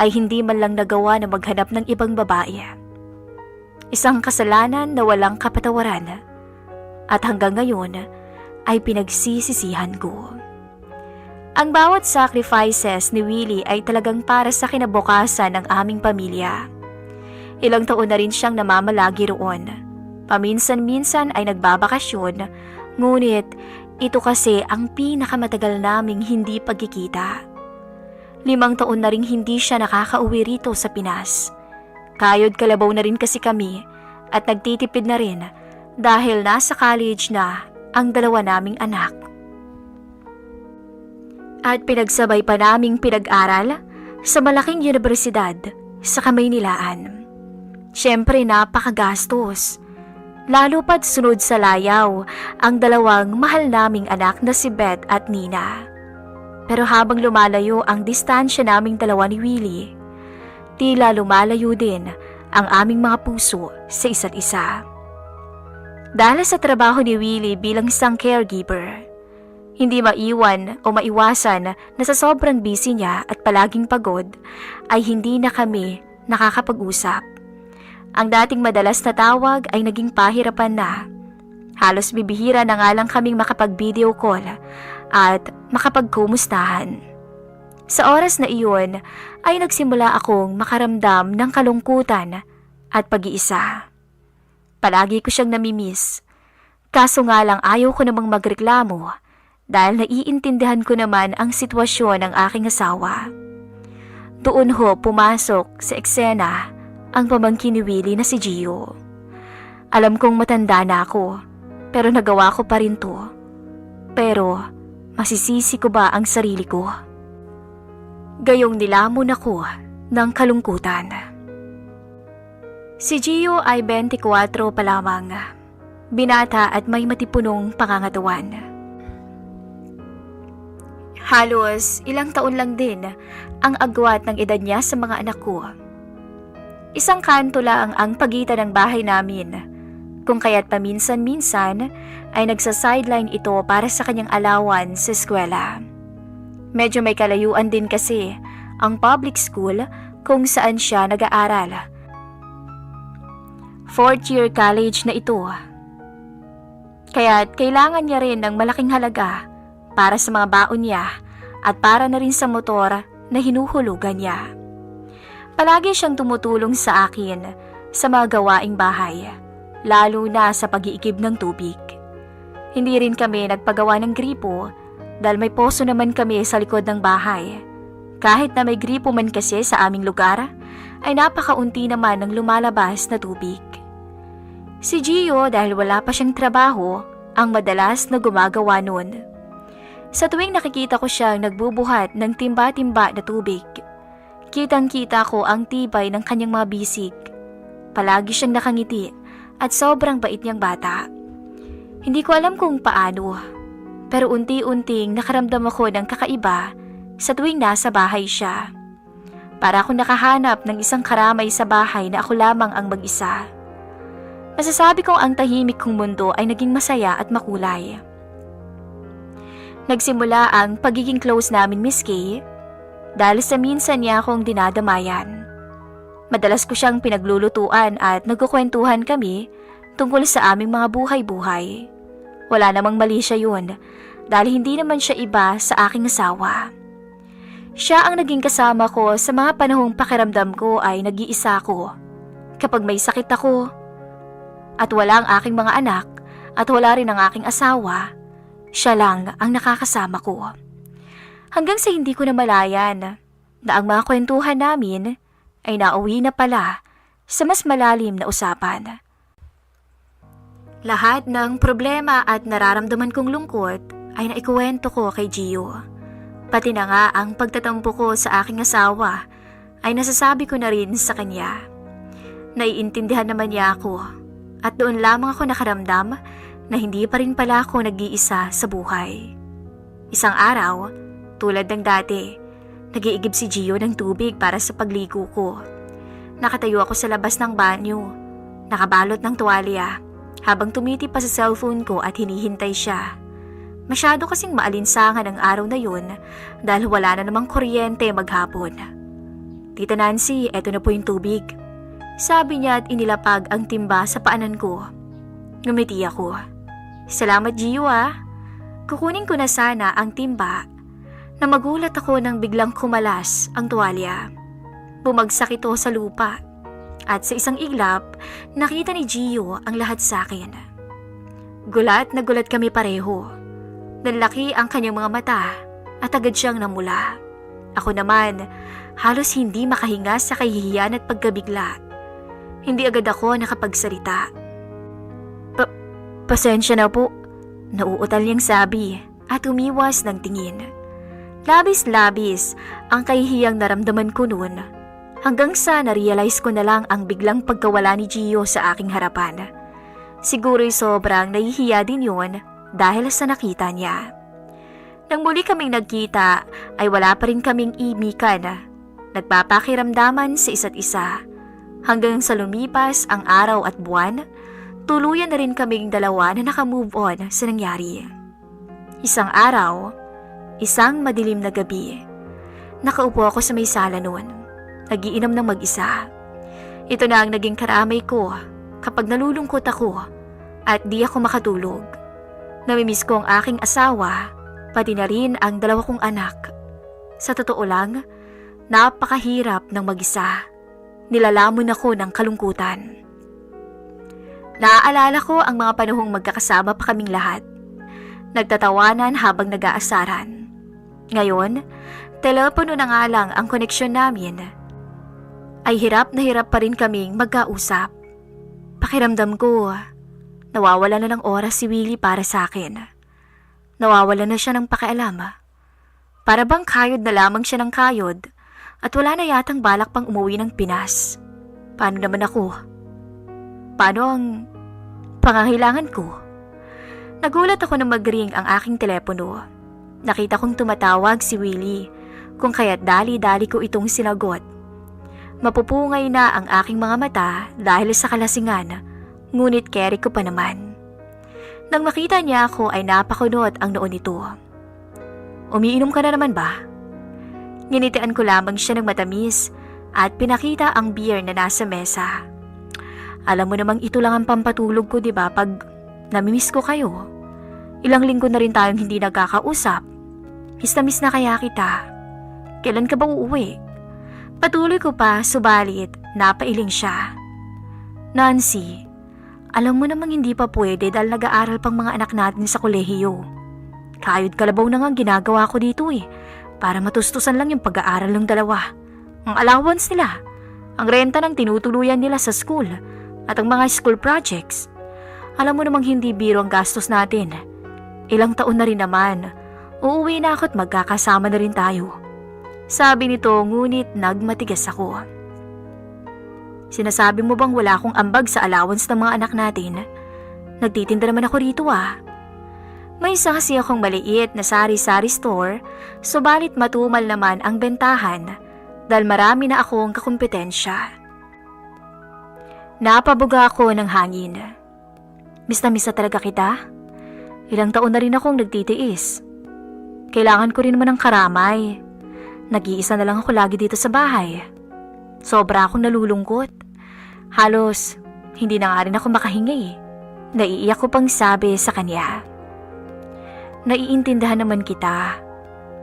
ay hindi man lang nagawa na maghanap ng ibang babae. Isang kasalanan na walang kapatawaran at hanggang ngayon ay pinagsisisihan ko. Ang bawat sacrifices ni Willie ay talagang para sa kinabukasan ng aming pamilya. Ilang taon na rin siyang namamalagi roon. Paminsan-minsan ay nagbabakasyon, ngunit ito kasi ang pinakamatagal naming hindi pagkikita. 5 taon na ring hindi siya nakakauwi rito sa Pinas. Kayod kalabaw na rin kasi kami at nagtitipid na rin dahil nasa college na ang 2 naming anak. At pinagsabay pa naming pinag-aral sa malaking universidad sa Kamaynilaan. Siyempre napakagastos. Lalo pa't sunod sa layaw ang 2 mahal naming anak na si Beth at Nina. Pero habang lumalayo ang distansya naming 2 ni Willie, tila lumalayo din ang aming mga puso sa isa't isa. Dahil sa trabaho ni Willie bilang isang caregiver, hindi maiwan o maiwasan na sa sobrang busy niya at palaging pagod ay hindi na kami nakakapag-usap. Ang dating madalas na tawag ay naging pahirapan na. Halos bibihira na nga lang kaming makapag-video call at makapagkumustahan. Sa oras na iyon ay nagsimula akong makaramdam ng kalungkutan at pag-iisa. Palagi ko siyang namimiss. Kaso nga lang ayaw ko namang magreklamo dahil naiintindihan ko naman ang sitwasyon ng aking asawa. Doon ho pumasok sa eksena ang pamangkin ni Willie na si Gio. Alam kong matanda na ako, pero nagawa ko pa rin to. Pero masisisi ko ba ang sarili ko? Gayong nilamon ako ng kalungkutan. Si Gio ay 24 pa lamang, binata at may matipunong pangangatawan. Halos ilang taon lang din ang agwat ng edad niya sa mga anak ko. Isang kanto lang ang pagitan ng bahay namin, kung kaya't paminsan-minsan ay nagsa-sideline ito para sa kanyang alawan sa eskwela. Medyo may kalayuan din kasi ang public school kung saan siya nag-aaral. 4th year college na ito. Kaya't kailangan niya rin ng malaking halaga para sa mga baon niya at para na rin sa motor na hinuhulugan niya. Palagi siyang tumutulong sa akin sa mga gawaing bahay, lalo na sa pag-iigib ng tubig. Hindi rin kami nagpagawa ng gripo dahil may poso naman kami sa likod ng bahay. Kahit na may gripo man kasi sa aming lugar, ay napakaunti naman ng lumalabas na tubig. Si Gio dahil wala pa siyang trabaho, ang madalas na gumagawa nun. Sa tuwing nakikita ko siyang nagbubuhat ng timba-timba na tubig, kitang-kita ko ang tibay ng kanyang mga bisig. Palagi siyang nakangiti at sobrang bait niyang bata. Hindi ko alam kung paano, pero unti-unting nakaramdam ako ng kakaiba sa tuwing nasa bahay siya. Para akong nakahanap ng isang karamay sa bahay na ako lamang ang mag-isa. Masasabi kong ang tahimik kong mundo ay naging masaya at makulay. Nagsimula ang pagiging close namin, Miss Kay, dahil sa minsan niya akong dinadamayan. Madalas ko siyang pinaglulutuan at nagkukwentuhan kami tungkol sa aming mga buhay-buhay. Wala namang mali siya yun dahil hindi naman siya iba sa aking asawa. Siya ang naging kasama ko sa mga panahong pakiramdam ko ay nag-iisa ko. Kapag may sakit ako at wala ang aking mga anak at wala rin ang aking asawa, siya lang ang nakakasama ko. Hanggang sa hindi ko namalayan na ang mga kwentuhan namin ay nauwi na pala sa mas malalim na usapan. Lahat ng problema at nararamdaman kong lungkot ay naikuwento ko kay Gio. Pati na nga ang pagtatampo ko sa aking asawa ay nasasabi ko na rin sa kanya. Naiintindihan naman niya ako at doon lamang ako nakaramdam na hindi pa rin pala ako nag-iisa sa buhay. Isang araw, tulad ng dati, nag-iigib si Gio ng tubig para sa pagligo ko. Nakatayo ako sa labas ng banyo, nakabalot ng tuwalya, habang tumitip pa sa cellphone ko at hinihintay siya. Masyado kasing maalinsangan ang araw na yun dahil wala na namang kuryente maghapon. Tita Nancy, eto na po yung tubig. Sabi niya at inilapag ang timba sa paanan ko. Ngumiti ako. Salamat, Gio ah. Kukunin ko na sana ang timba na magulat ako nang biglang kumalas ang tuwalya. Bumagsak ito sa lupa at sa isang iglap nakita ni Gio ang lahat sa akin. Gulat na gulat kami pareho. Nanlaki ang kanyang mga mata at agad siyang namula. Ako naman, halos hindi makahinga sa kahihiyan at pagkabigla. Hindi agad ako nakapagsalita. Pasensya na po, nauutal niyang sabi at umiwas ng tingin. Labis-labis ang kahihiyang naramdaman ko noon hanggang sa na-realize ko na lang ang biglang pagkawala ni Gio sa aking harapan. Siguro'y sobrang nahihiya din yun dahil sa nakita niya. Nang muli kaming nagkita ay wala pa rin kaming imikan. Nagpapakiramdaman sa isa't isa. Hanggang sa lumipas ang araw at buwan, tuluyan na rin kaming dalawa na nakamove on sa nangyari. Isang araw, isang madilim na gabi, nakaupo ako sa may sala noon. Nagiinom ng mag-isa. Ito na ang naging karamay ko kapag nalulungkot ako at di ako makatulog. Namimiss ko ang aking asawa, pati na rin ang dalawa kong anak. Sa totoo lang, napakahirap ng mag-isa. Nilalamon ako ng kalungkutan. Naaalala ko ang mga panahong magkakasama pa kaming lahat. Nagtatawanan habang nag-aasaran. Ngayon, telepono na nga lang ang koneksyon namin. Ay hirap na hirap pa rin kaming magkausap. Pakiramdam ko, nawawala na ng oras si Willie para sa akin. Nawawala na siya ng pakialam. Para bang kayod na lamang siya ng kayod at wala na yatang balak pang umuwi ng Pinas. Paano naman ako? Paano ang pangangailangan ko? Nagulat ako nang mag-ring ang aking telepono. Nakita kong tumatawag si Willie, kung kaya't dali-dali ko itong sinagot. Mapupungay na ang aking mga mata dahil sa kalasingan, ngunit carry ko pa naman. Nang makita niya ako ay napakunot ang noon nito. Umiinom ka na naman ba? Nginitian ko lamang siya ng matamis at pinakita ang beer na nasa mesa. Alam mo namang ito lang ang pampatulog ko, di ba, pag namimiss ko kayo. Ilang linggo na rin tayong hindi nagkakausap. Miss na miss na kaya kita. Kailan ka ba uuwi? Patuloy ko pa, subalit napailing siya. Nancy, alam mo namang hindi pa pwede dahil nag-aaral pang mga anak natin sa kolehiyo. Kayod kalabaw na nga ginagawa ko dito para matustusan lang yung pag-aaral ng dalawa. Ang allowance nila, ang renta ng tinutuluyan nila sa school, at ang mga school projects. Alam mo namang hindi biro ang gastos natin. Ilang taon na rin naman, uuwi na ako at magkakasama na rin tayo. Sabi nito, ngunit nagmatigas ako. Sinasabi mo bang wala akong ambag sa allowance ng mga anak natin? Nagtitinda naman ako rito May isa kasi akong maliit na sari-sari store, subalit matumal naman ang bentahan dahil marami na akong kakumpetensya. Napabuga ako ng hangin. Miss na talaga kita. Ilang taon na rin akong nagtitiis. Kailangan ko rin naman ng karamay. Nag-iisa na lang ako lagi dito sa bahay. Sobra akong nalulungkot. Halos hindi na nga rin ako makahinga eh. Naiiyak ko pang sabi sa kanya. Naiintindihan naman kita.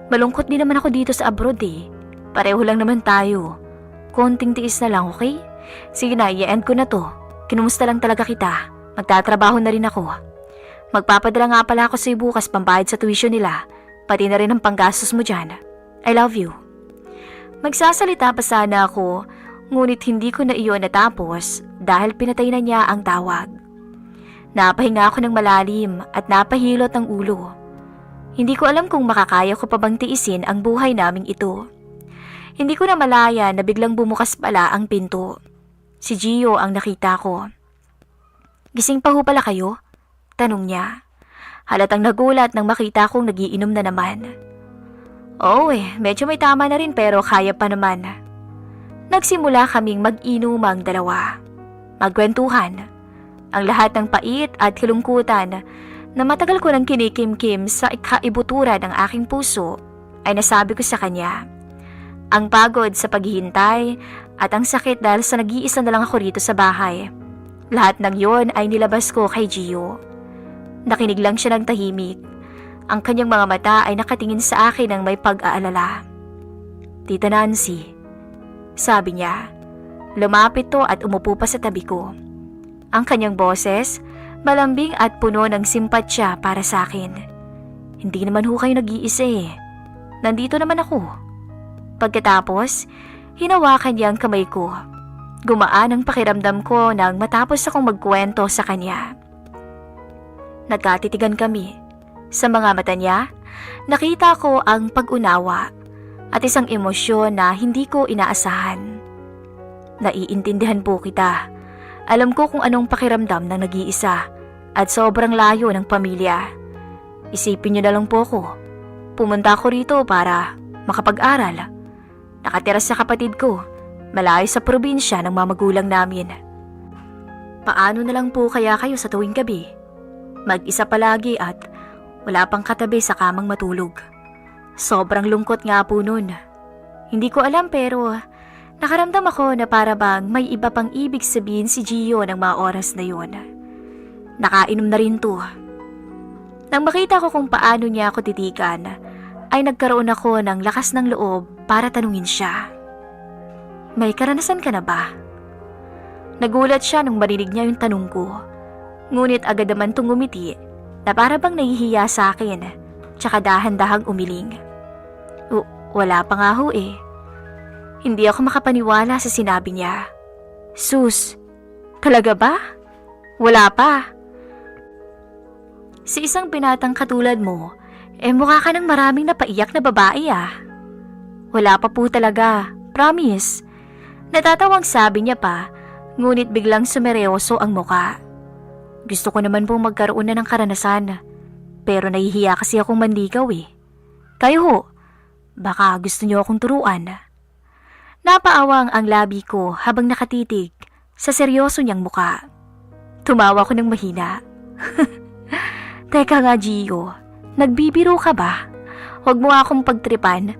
Malungkot din naman ako dito sa abroad eh. Pareho lang naman tayo. Konting tiis na lang, okay? Sige na, i-end ko na to. Kinumusta lang talaga kita. Magtatrabaho na rin ako. Magpapadala nga pala ako sa iyo bukas pambayad sa tuition nila. Pati na rin ang panggastos mo dyan. I love you. Magsasalita pa sana ako, ngunit hindi ko na iyon natapos dahil pinatay na niya ang tawag. Napahinga ako ng malalim at napahilot ang ulo. Hindi ko alam kung makakaya ko pa bang tiisin ang buhay naming ito. Hindi ko na malaya na biglang bumukas pala ang pinto. Si Gio ang nakita ko. Gising pa ho pala kayo? Tanong niya. Halatang nagulat nang makita kong nagiinom na naman. Oo medyo may tama na rin pero kaya pa naman. Nagsimula kaming mag-inumang dalawa. Magkwentuhan. Ang lahat ng pait at kalungkutan na matagal ko nang kinikimkim sa ikaibutura ng aking puso ay nasabi ko sa kanya. Ang pagod sa paghihintay at ang sakit dahil sa nag-iisa na lang ako rito sa bahay. Lahat ng yon ay nilabas ko kay Gio. Nakinig lang siya ng tahimik. Ang kanyang mga mata ay nakatingin sa akin ng may pag-aalala. Tita Nancy, sabi niya. Lumapit to at umupo pa sa tabi ko. Ang kanyang boses, malambing at puno ng simpatsya para sa akin. Hindi naman ho kayo nag-iisa eh. Nandito naman ako. Pagkatapos, hinawakan niya ang kamay ko. Gumaan ang pakiramdam ko nang matapos akong magkwento sa kanya. Nagkatitigan kami. Sa mga mata niya, nakita ko ang pag-unawa at isang emosyon na hindi ko inaasahan. Naiintindihan po kita. Alam ko kung anong pakiramdam ng nag-iisa at sobrang layo ng pamilya. Isipin niyo na lang po ko. Pumunta ako rito para makapag-aral. Nakatira sa kapatid ko, malayo sa probinsya ng mga magulang namin. Paano na lang po kaya kayo sa tuwing gabi? Mag-isa palagi at wala pang katabi sa kamang matulog. Sobrang lungkot nga po nun. Hindi ko alam pero nakaramdam ako na para bang may iba pang ibig sabihin si Gio ng mga oras na yun. Nakainom na rin to. Nang makita ko kung paano niya ako titikan, ay nagkaroon ako ng lakas ng loob para tanungin siya. May karanasan ka na ba? Nagulat siya nung marinig niya yung tanong ko. Ngunit agad naman itong ngumiti na para bang nahihiya sa akin, tsaka dahan-dahang umiling. Wala pa nga ho eh. Hindi ako makapaniwala sa sinabi niya. Sus, talaga ba? Wala pa. Si isang binatang katulad mo, mukha ka ng maraming napaiyak na babae ah. Wala pa po talaga, promise. Natatawang sabi niya pa, ngunit biglang sumeryoso ang muka. Gusto ko naman pong magkaroon na ng karanasan, pero nahihiya kasi akong manligaw eh. Kayo ho, baka gusto niyo akong turuan. Napaawang ang labi ko habang nakatitig sa seryoso niyang muka. Tumawa ko ng mahina. Teka nga Gio, nagbibiro ka ba? Huwag mo akong pagtripan,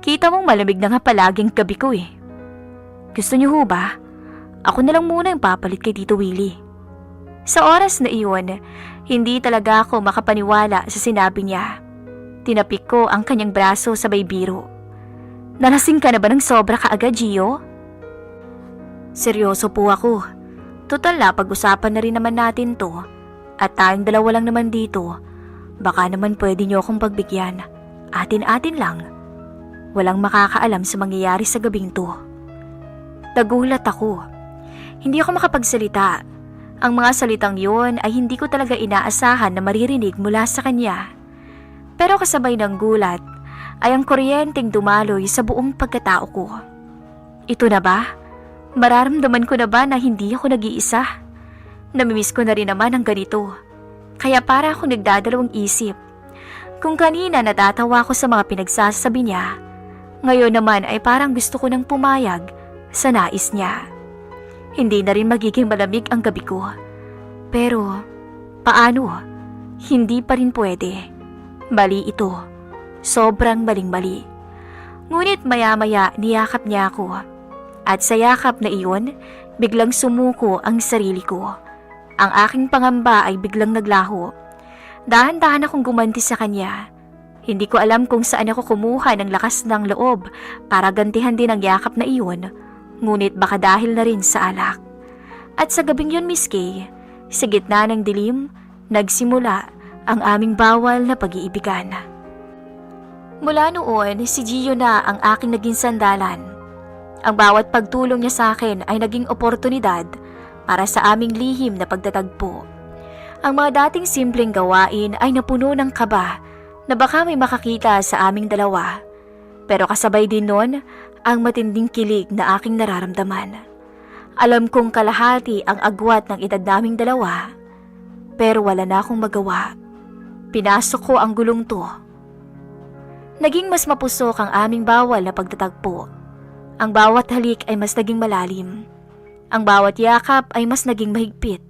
kita mong malamig na nga palaging gabi ko eh. Gusto niyo ho ba? Ako na lang muna yung papalit kay Tito Willie. Sa oras na iyon, hindi talaga ako makapaniwala sa sinabi niya. Tinapik ko ang kanyang braso sabay biro. Nalasing ka na ba ng sobra kaagad, Gio? Seryoso po ako. Total na pag-usapan na rin naman natin to. At tayong dalawa lang naman dito. Baka naman pwede niyo akong pagbigyan. Atin-atin lang. Walang makakaalam sa mangyayari sa gabing to. Nagulat ako. Hindi ako makapagsalita. Ang mga salitang yun ay hindi ko talaga inaasahan na maririnig mula sa kanya. Pero kasabay ng gulat ay ang kuryenteng dumaloy sa buong pagkatao ko. Ito na ba? Mararamdaman ko na ba na hindi ako nag-iisa? Namimiss ko na rin naman ang ganito. Kaya para ako nagdadalawang isip. Kung kanina natatawa ko sa mga pinagsasabi niya, Ngayon naman ay parang gusto ko nang pumayag sa nais niya. Hindi na rin magiging malamig ang gabi ko. Pero, paano? Hindi pa rin pwede. Mali ito. Sobrang maling-mali. Ngunit maya-maya niyakap niya ako. At sa yakap na iyon, biglang sumuko ang sarili ko. Ang aking pangamba ay biglang naglaho. Dahan-dahan akong gumanti sa kanya. Hindi ko alam kung saan ako kumuha ng lakas ng loob para gantihan din ang yakap na iyon, ngunit baka dahil na rin sa alak. At sa gabing yun, Miss Kay, sa gitna ng dilim, nagsimula ang aming bawal na pag-iibigan. Mula noon, si Gio na ang aking naging sandalan. Ang bawat pagtulong niya sa akin ay naging oportunidad para sa aming lihim na pagtatagpo. Ang mga dating simpleng gawain ay napuno ng kaba na baka may makakita sa aming dalawa. Pero kasabay din nun ang matinding kilig na aking nararamdaman. Alam kong kalahati ang agwat ng edad naming dalawa, pero wala na akong magawa. Pinasok ko ang gulong to. Naging mas mapusok ang aming bawal na pagtatagpo. Ang bawat halik ay mas naging malalim. Ang bawat yakap ay mas naging mahigpit.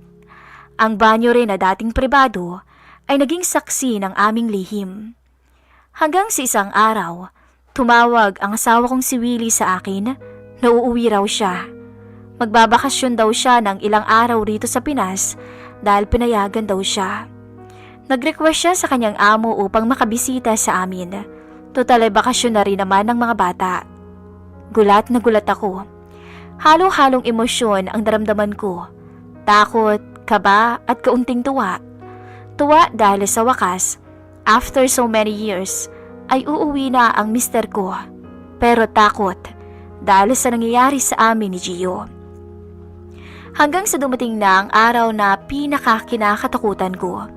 Ang banyo rin na dating pribado ay naging saksi ng aming lihim. Hanggang sa isang araw, tumawag ang asawa kong si Willie sa akin na uuwi raw siya. Magbabakasyon daw siya ng ilang araw rito sa Pinas dahil pinayagan daw siya. Nag-request siya sa kanyang amo upang makabisita sa amin. Total ay bakasyon na rin naman ng mga bata. Gulat na gulat ako. Halo-halong emosyon ang naramdaman ko. Takot, kaba at kaunting tuwa. Tuwa dahil sa wakas, after so many years, ay uuwi na ang mister ko. Pero takot dahil sa nangyayari sa amin ni Gio. Hanggang sa dumating na ang araw na pinakakinakatakutan ko.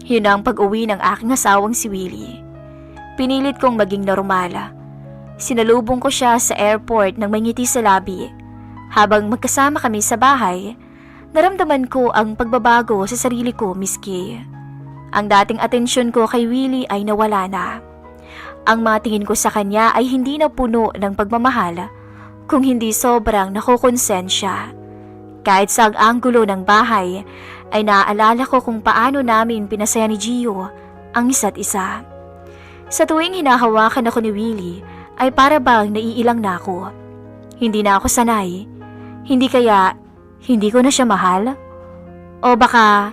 Yun ang pag-uwi ng aking asawang si Willie. Pinilit kong maging normal. Sinalubong ko siya sa airport nang may ngiti sa labi. Habang magkasama kami sa bahay, naramdaman ko ang pagbabago sa sarili ko, Miss Kay. Ang dating atensyon ko kay Willie ay nawala na. Ang mga tingin ko sa kanya ay hindi na puno ng pagmamahal, kung hindi sobrang nakokonsensya. Kahit sa anggulo ng bahay, ay naaalala ko kung paano namin pinasaya ni Gio ang isa't isa. Sa tuwing hinahawakan ako ni Willie, ay para bang naiilang na ako. Hindi na ako sanay. Hindi kaya hindi ko na siya mahal? O baka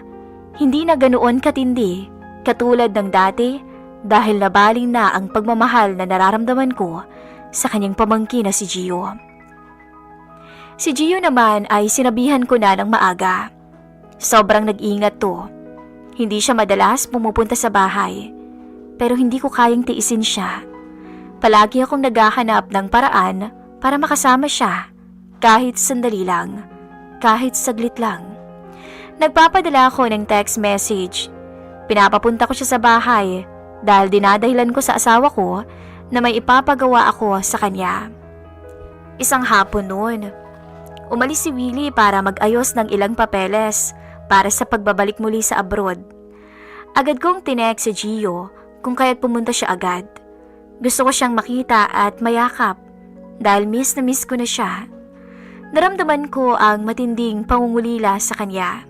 hindi na ganoon katindi katulad ng dati dahil nabaling na ang pagmamahal na nararamdaman ko sa kanyang pamangkin na si Gio. Si Gio naman ay sinabihan ko na ng maaga. Sobrang nag-ingat to. Hindi siya madalas pumupunta sa bahay, pero hindi ko kayang tiisin siya. Palagi akong naghahanap ng paraan para makasama siya, kahit sandali lang, kahit saglit lang. Nagpapadala ako ng text message. Pinapapunta ko siya sa bahay dahil dinadahilan ko sa asawa ko na may ipapagawa ako sa kanya. Isang hapon noon, umalis si Willie para mag-ayos ng ilang papeles para sa pagbabalik muli sa abroad. Agad kong tinext si Gio kung kaya't pumunta siya agad. Gusto ko siyang makita at mayakap dahil miss na miss ko na siya. Naramdaman ko ang matinding pangungulila sa kanya.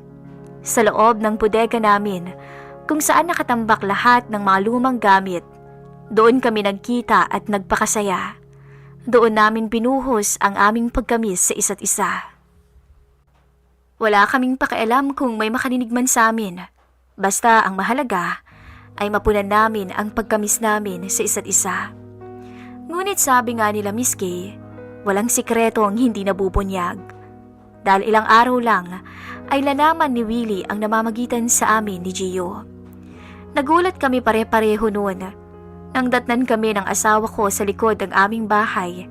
Sa loob ng bodega namin, kung saan nakatambak lahat ng mga lumang gamit, doon kami nagkita at nagpakasaya. Doon namin binuhos ang aming pagkamis sa isa't isa. Wala kaming pakialam kung may makarinig man sa amin. Basta ang mahalaga ay mapunan namin ang pagkamis namin sa isa't isa. Ngunit sabi nga nila, Miss Kay, walang sikreto ang hindi nabubunyag. Dahil ilang araw lang ay lalaman ni Willie ang namamagitan sa amin ni Gio. Nagulat kami pare-pareho noon nang datnan kami ng asawa ko sa likod ng aming bahay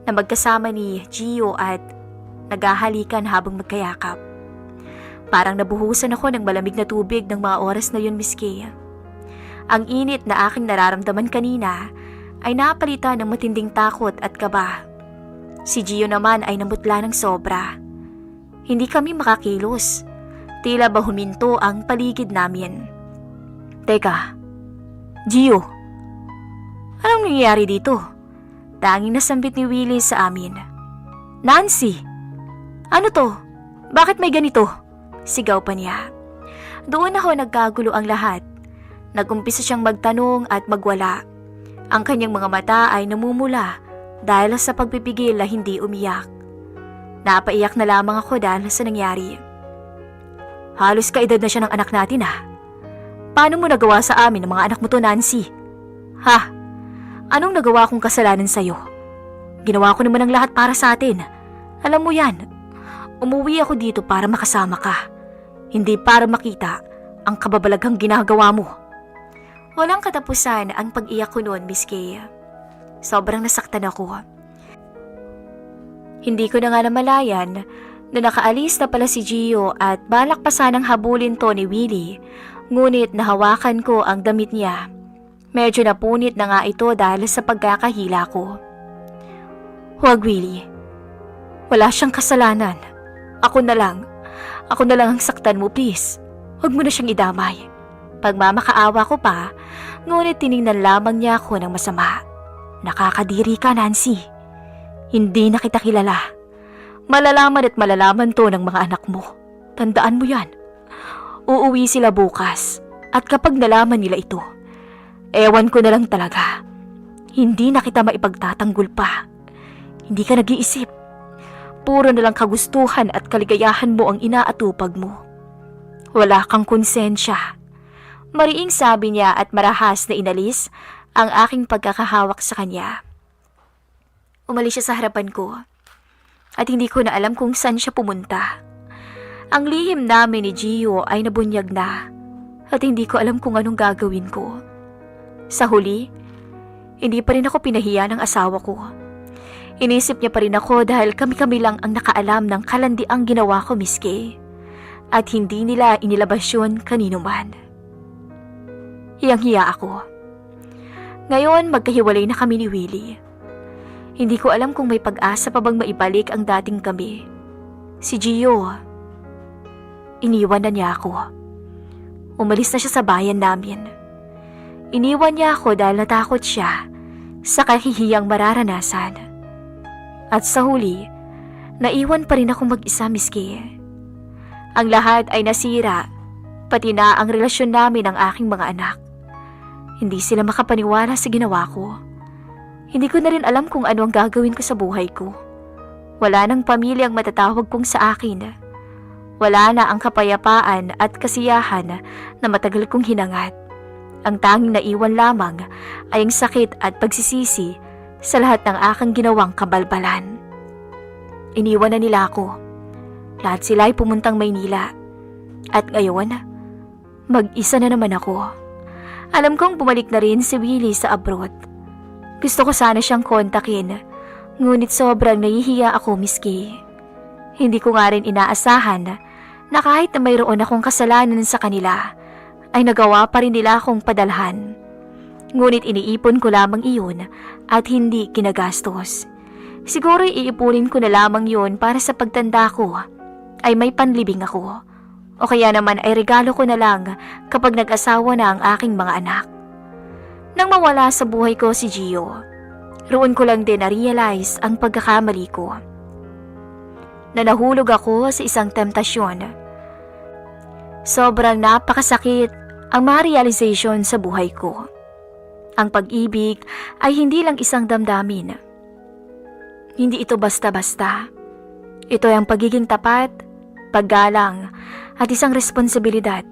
na magkasama ni Gio at naghahalikan habang magkayakap. Parang nabuhusan ako ng malamig na tubig ng mga oras na yun, Miss Kay. Ang init na aking nararamdaman kanina ay napalitan ng matinding takot at kaba. Si Gio naman ay namutla ng sobra. Hindi kami makakilos. Tila ba huminto ang paligid namin. Teka, Gio, anong nangyayari dito? Tanging nasambit ni Willie sa amin. "Nancy! Ano to? Bakit may ganito?" Sigaw pa niya. Doon ako nagkagulo ang lahat. Nagumpisa siyang magtanong at magwala. Ang kanyang mga mata ay namumula dahil sa pagpipigil na hindi umiyak. Napaiyak na lamang ako dahil sa nangyari. "Halos kaedad na siya ng anak natin Paano mo nagawa sa amin ng mga anak mo to, Nancy? Ha? Anong nagawa kong kasalanan sa'yo? Ginawa ko naman ang lahat para sa atin. Alam mo yan. Umuwi ako dito para makasama ka. Hindi para makita ang kababalaghang ginagawa mo." Walang katapusan ang pag-iyak ko noon, Miss Kay. Sobrang nasaktan ako. Hindi ko na nga namalayan na nakaalis na pala si Gio at balak pa sanang habulin to ni Willie, ngunit nahawakan ko ang damit niya. Medyo napunit na nga ito dahil sa pagkakahila ko. "Huwag, Willie. Wala siyang kasalanan. Ako na lang ang saktan mo, please. Huwag mo na siyang idamay." Pagmamakaawa ko pa, ngunit tiningnan lamang niya ako ng masama. "Nakakadiri ka, Nancy. Hindi na kita kilala. Malalaman at malalaman to ng mga anak mo. Tandaan mo yan. Uuwi sila bukas at kapag nalaman nila ito, ewan ko na lang talaga. Hindi na kita maipagtatanggol pa. Hindi ka nag-iisip. Puro na lang kagustuhan at kaligayahan mo ang inaatupag mo. Wala kang konsensya." Mariing sabi niya at marahas na inalis ang aking pagkakahawak sa kanya. Umalis siya sa harapan ko at hindi ko na alam kung saan siya pumunta. Ang lihim namin ni Gio ay nabunyag na at hindi ko alam kung anong gagawin ko. Sa huli, hindi pa rin ako pinahiya ng asawa ko. Inisip niya pa rin ako dahil kami-kami lang ang nakaalam ng kalandiang ginawa ko, Miss Kay, at hindi nila inilabas yun kanino man. Hiyang-hiya ako. Ngayon, magkahiwalay na kami ni Willie. Hindi ko alam kung may pag-asa pa bang maibalik ang dating kami. Si Gio, iniwan na niya ako. Umalis na siya sa bayan namin. Iniwan niya ako dahil natakot siya sa kahihiyang mararanasan. At sa huli, naiwan pa rin akong mag-isa, Miss Kay. Ang lahat ay nasira, pati na ang relasyon namin ng aking mga anak. Hindi sila makapaniwala sa ginawa ko. Hindi ko na rin alam kung ano ang gagawin ko sa buhay ko. Wala nang pamilyang matatawag kong sa akin. Wala na ang kapayapaan at kasiyahan na matagal kong hinangat. Ang tanging naiwan lamang ay ang sakit at pagsisisi sa lahat ng aking ginawang kabalbalan. Iniwan na nila ako. Lahat sila ay pumuntang Maynila. At ngayon, mag-isa na naman ako. Alam kong bumalik na rin si Willie sa abroad. Gusto ko sana siyang kontakin, ngunit sobrang nahihiya ako, Miss Kay. Hindi ko nga rin inaasahan na kahit na mayroon akong kasalanan sa kanila, ay nagawa pa rin nila akong padalhan. Ngunit iniipon ko lamang iyon at hindi ginagastos. Siguro iipunin ko na lamang yun para sa pagtanda ko ay may panlibing ako. O kaya naman ay regalo ko na lang kapag nag-asawa na ang aking mga anak. Nang mawala sa buhay ko si Gio, roon ko lang din na-realize ang pagkakamali ko. Na nahulog ako sa isang temptasyon. Sobrang napakasakit ang ma-realization sa buhay ko. Ang pag-ibig ay hindi lang isang damdamin. Hindi ito basta-basta. Ito ay ang pagiging tapat, paggalang, at isang responsibilidad.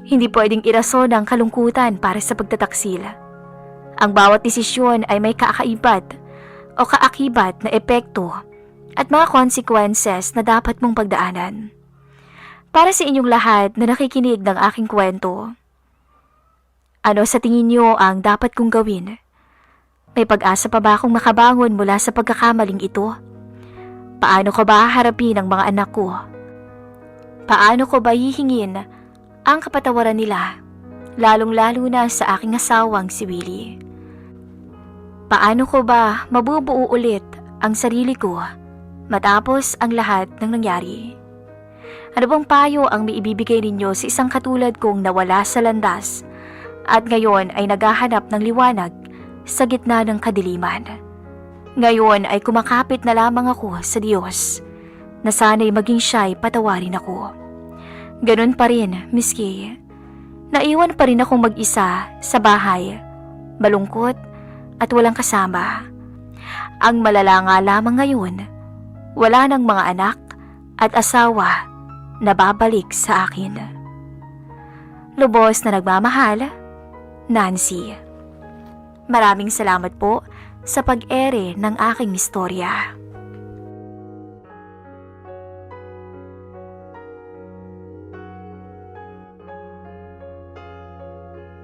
Hindi pwedeng irason ang kalungkutan para sa pagtataksil. Ang bawat desisyon ay may kakaibat o kaakibat na epekto at mga consequences na dapat mong pagdaanan. Para sa inyong lahat na nakikinig ng aking kwento, ano sa tingin niyo ang dapat kong gawin? May pag-asa pa ba akong makabangon mula sa pagkakamaling ito? Paano ko ba harapin ang mga anak ko? Paano ko ba hihingin ang kapatawaran nila, lalong-lalo na sa aking asawang si Willie? Paano ko ba mabubuo ulit ang sarili ko matapos ang lahat ng nangyari? Ano bang payo ang maibibigay ninyo sa isang katulad kong nawala sa landas at ngayon ay naghahanap ng liwanag sa gitna ng kadiliman? Ngayon ay kumakapit na lamang ako sa Diyos na sana'y maging siya'y patawarin ako. Ganun pa rin, Miss Kay. Naiwan pa rin akong mag-isa sa bahay, malungkot at walang kasama. Ang malala nga lamang ngayon, wala nang mga anak at asawa na babalik sa akin. Lubos na nagmamahal, Nancy. Maraming salamat po sa pag-ere ng aking istorya.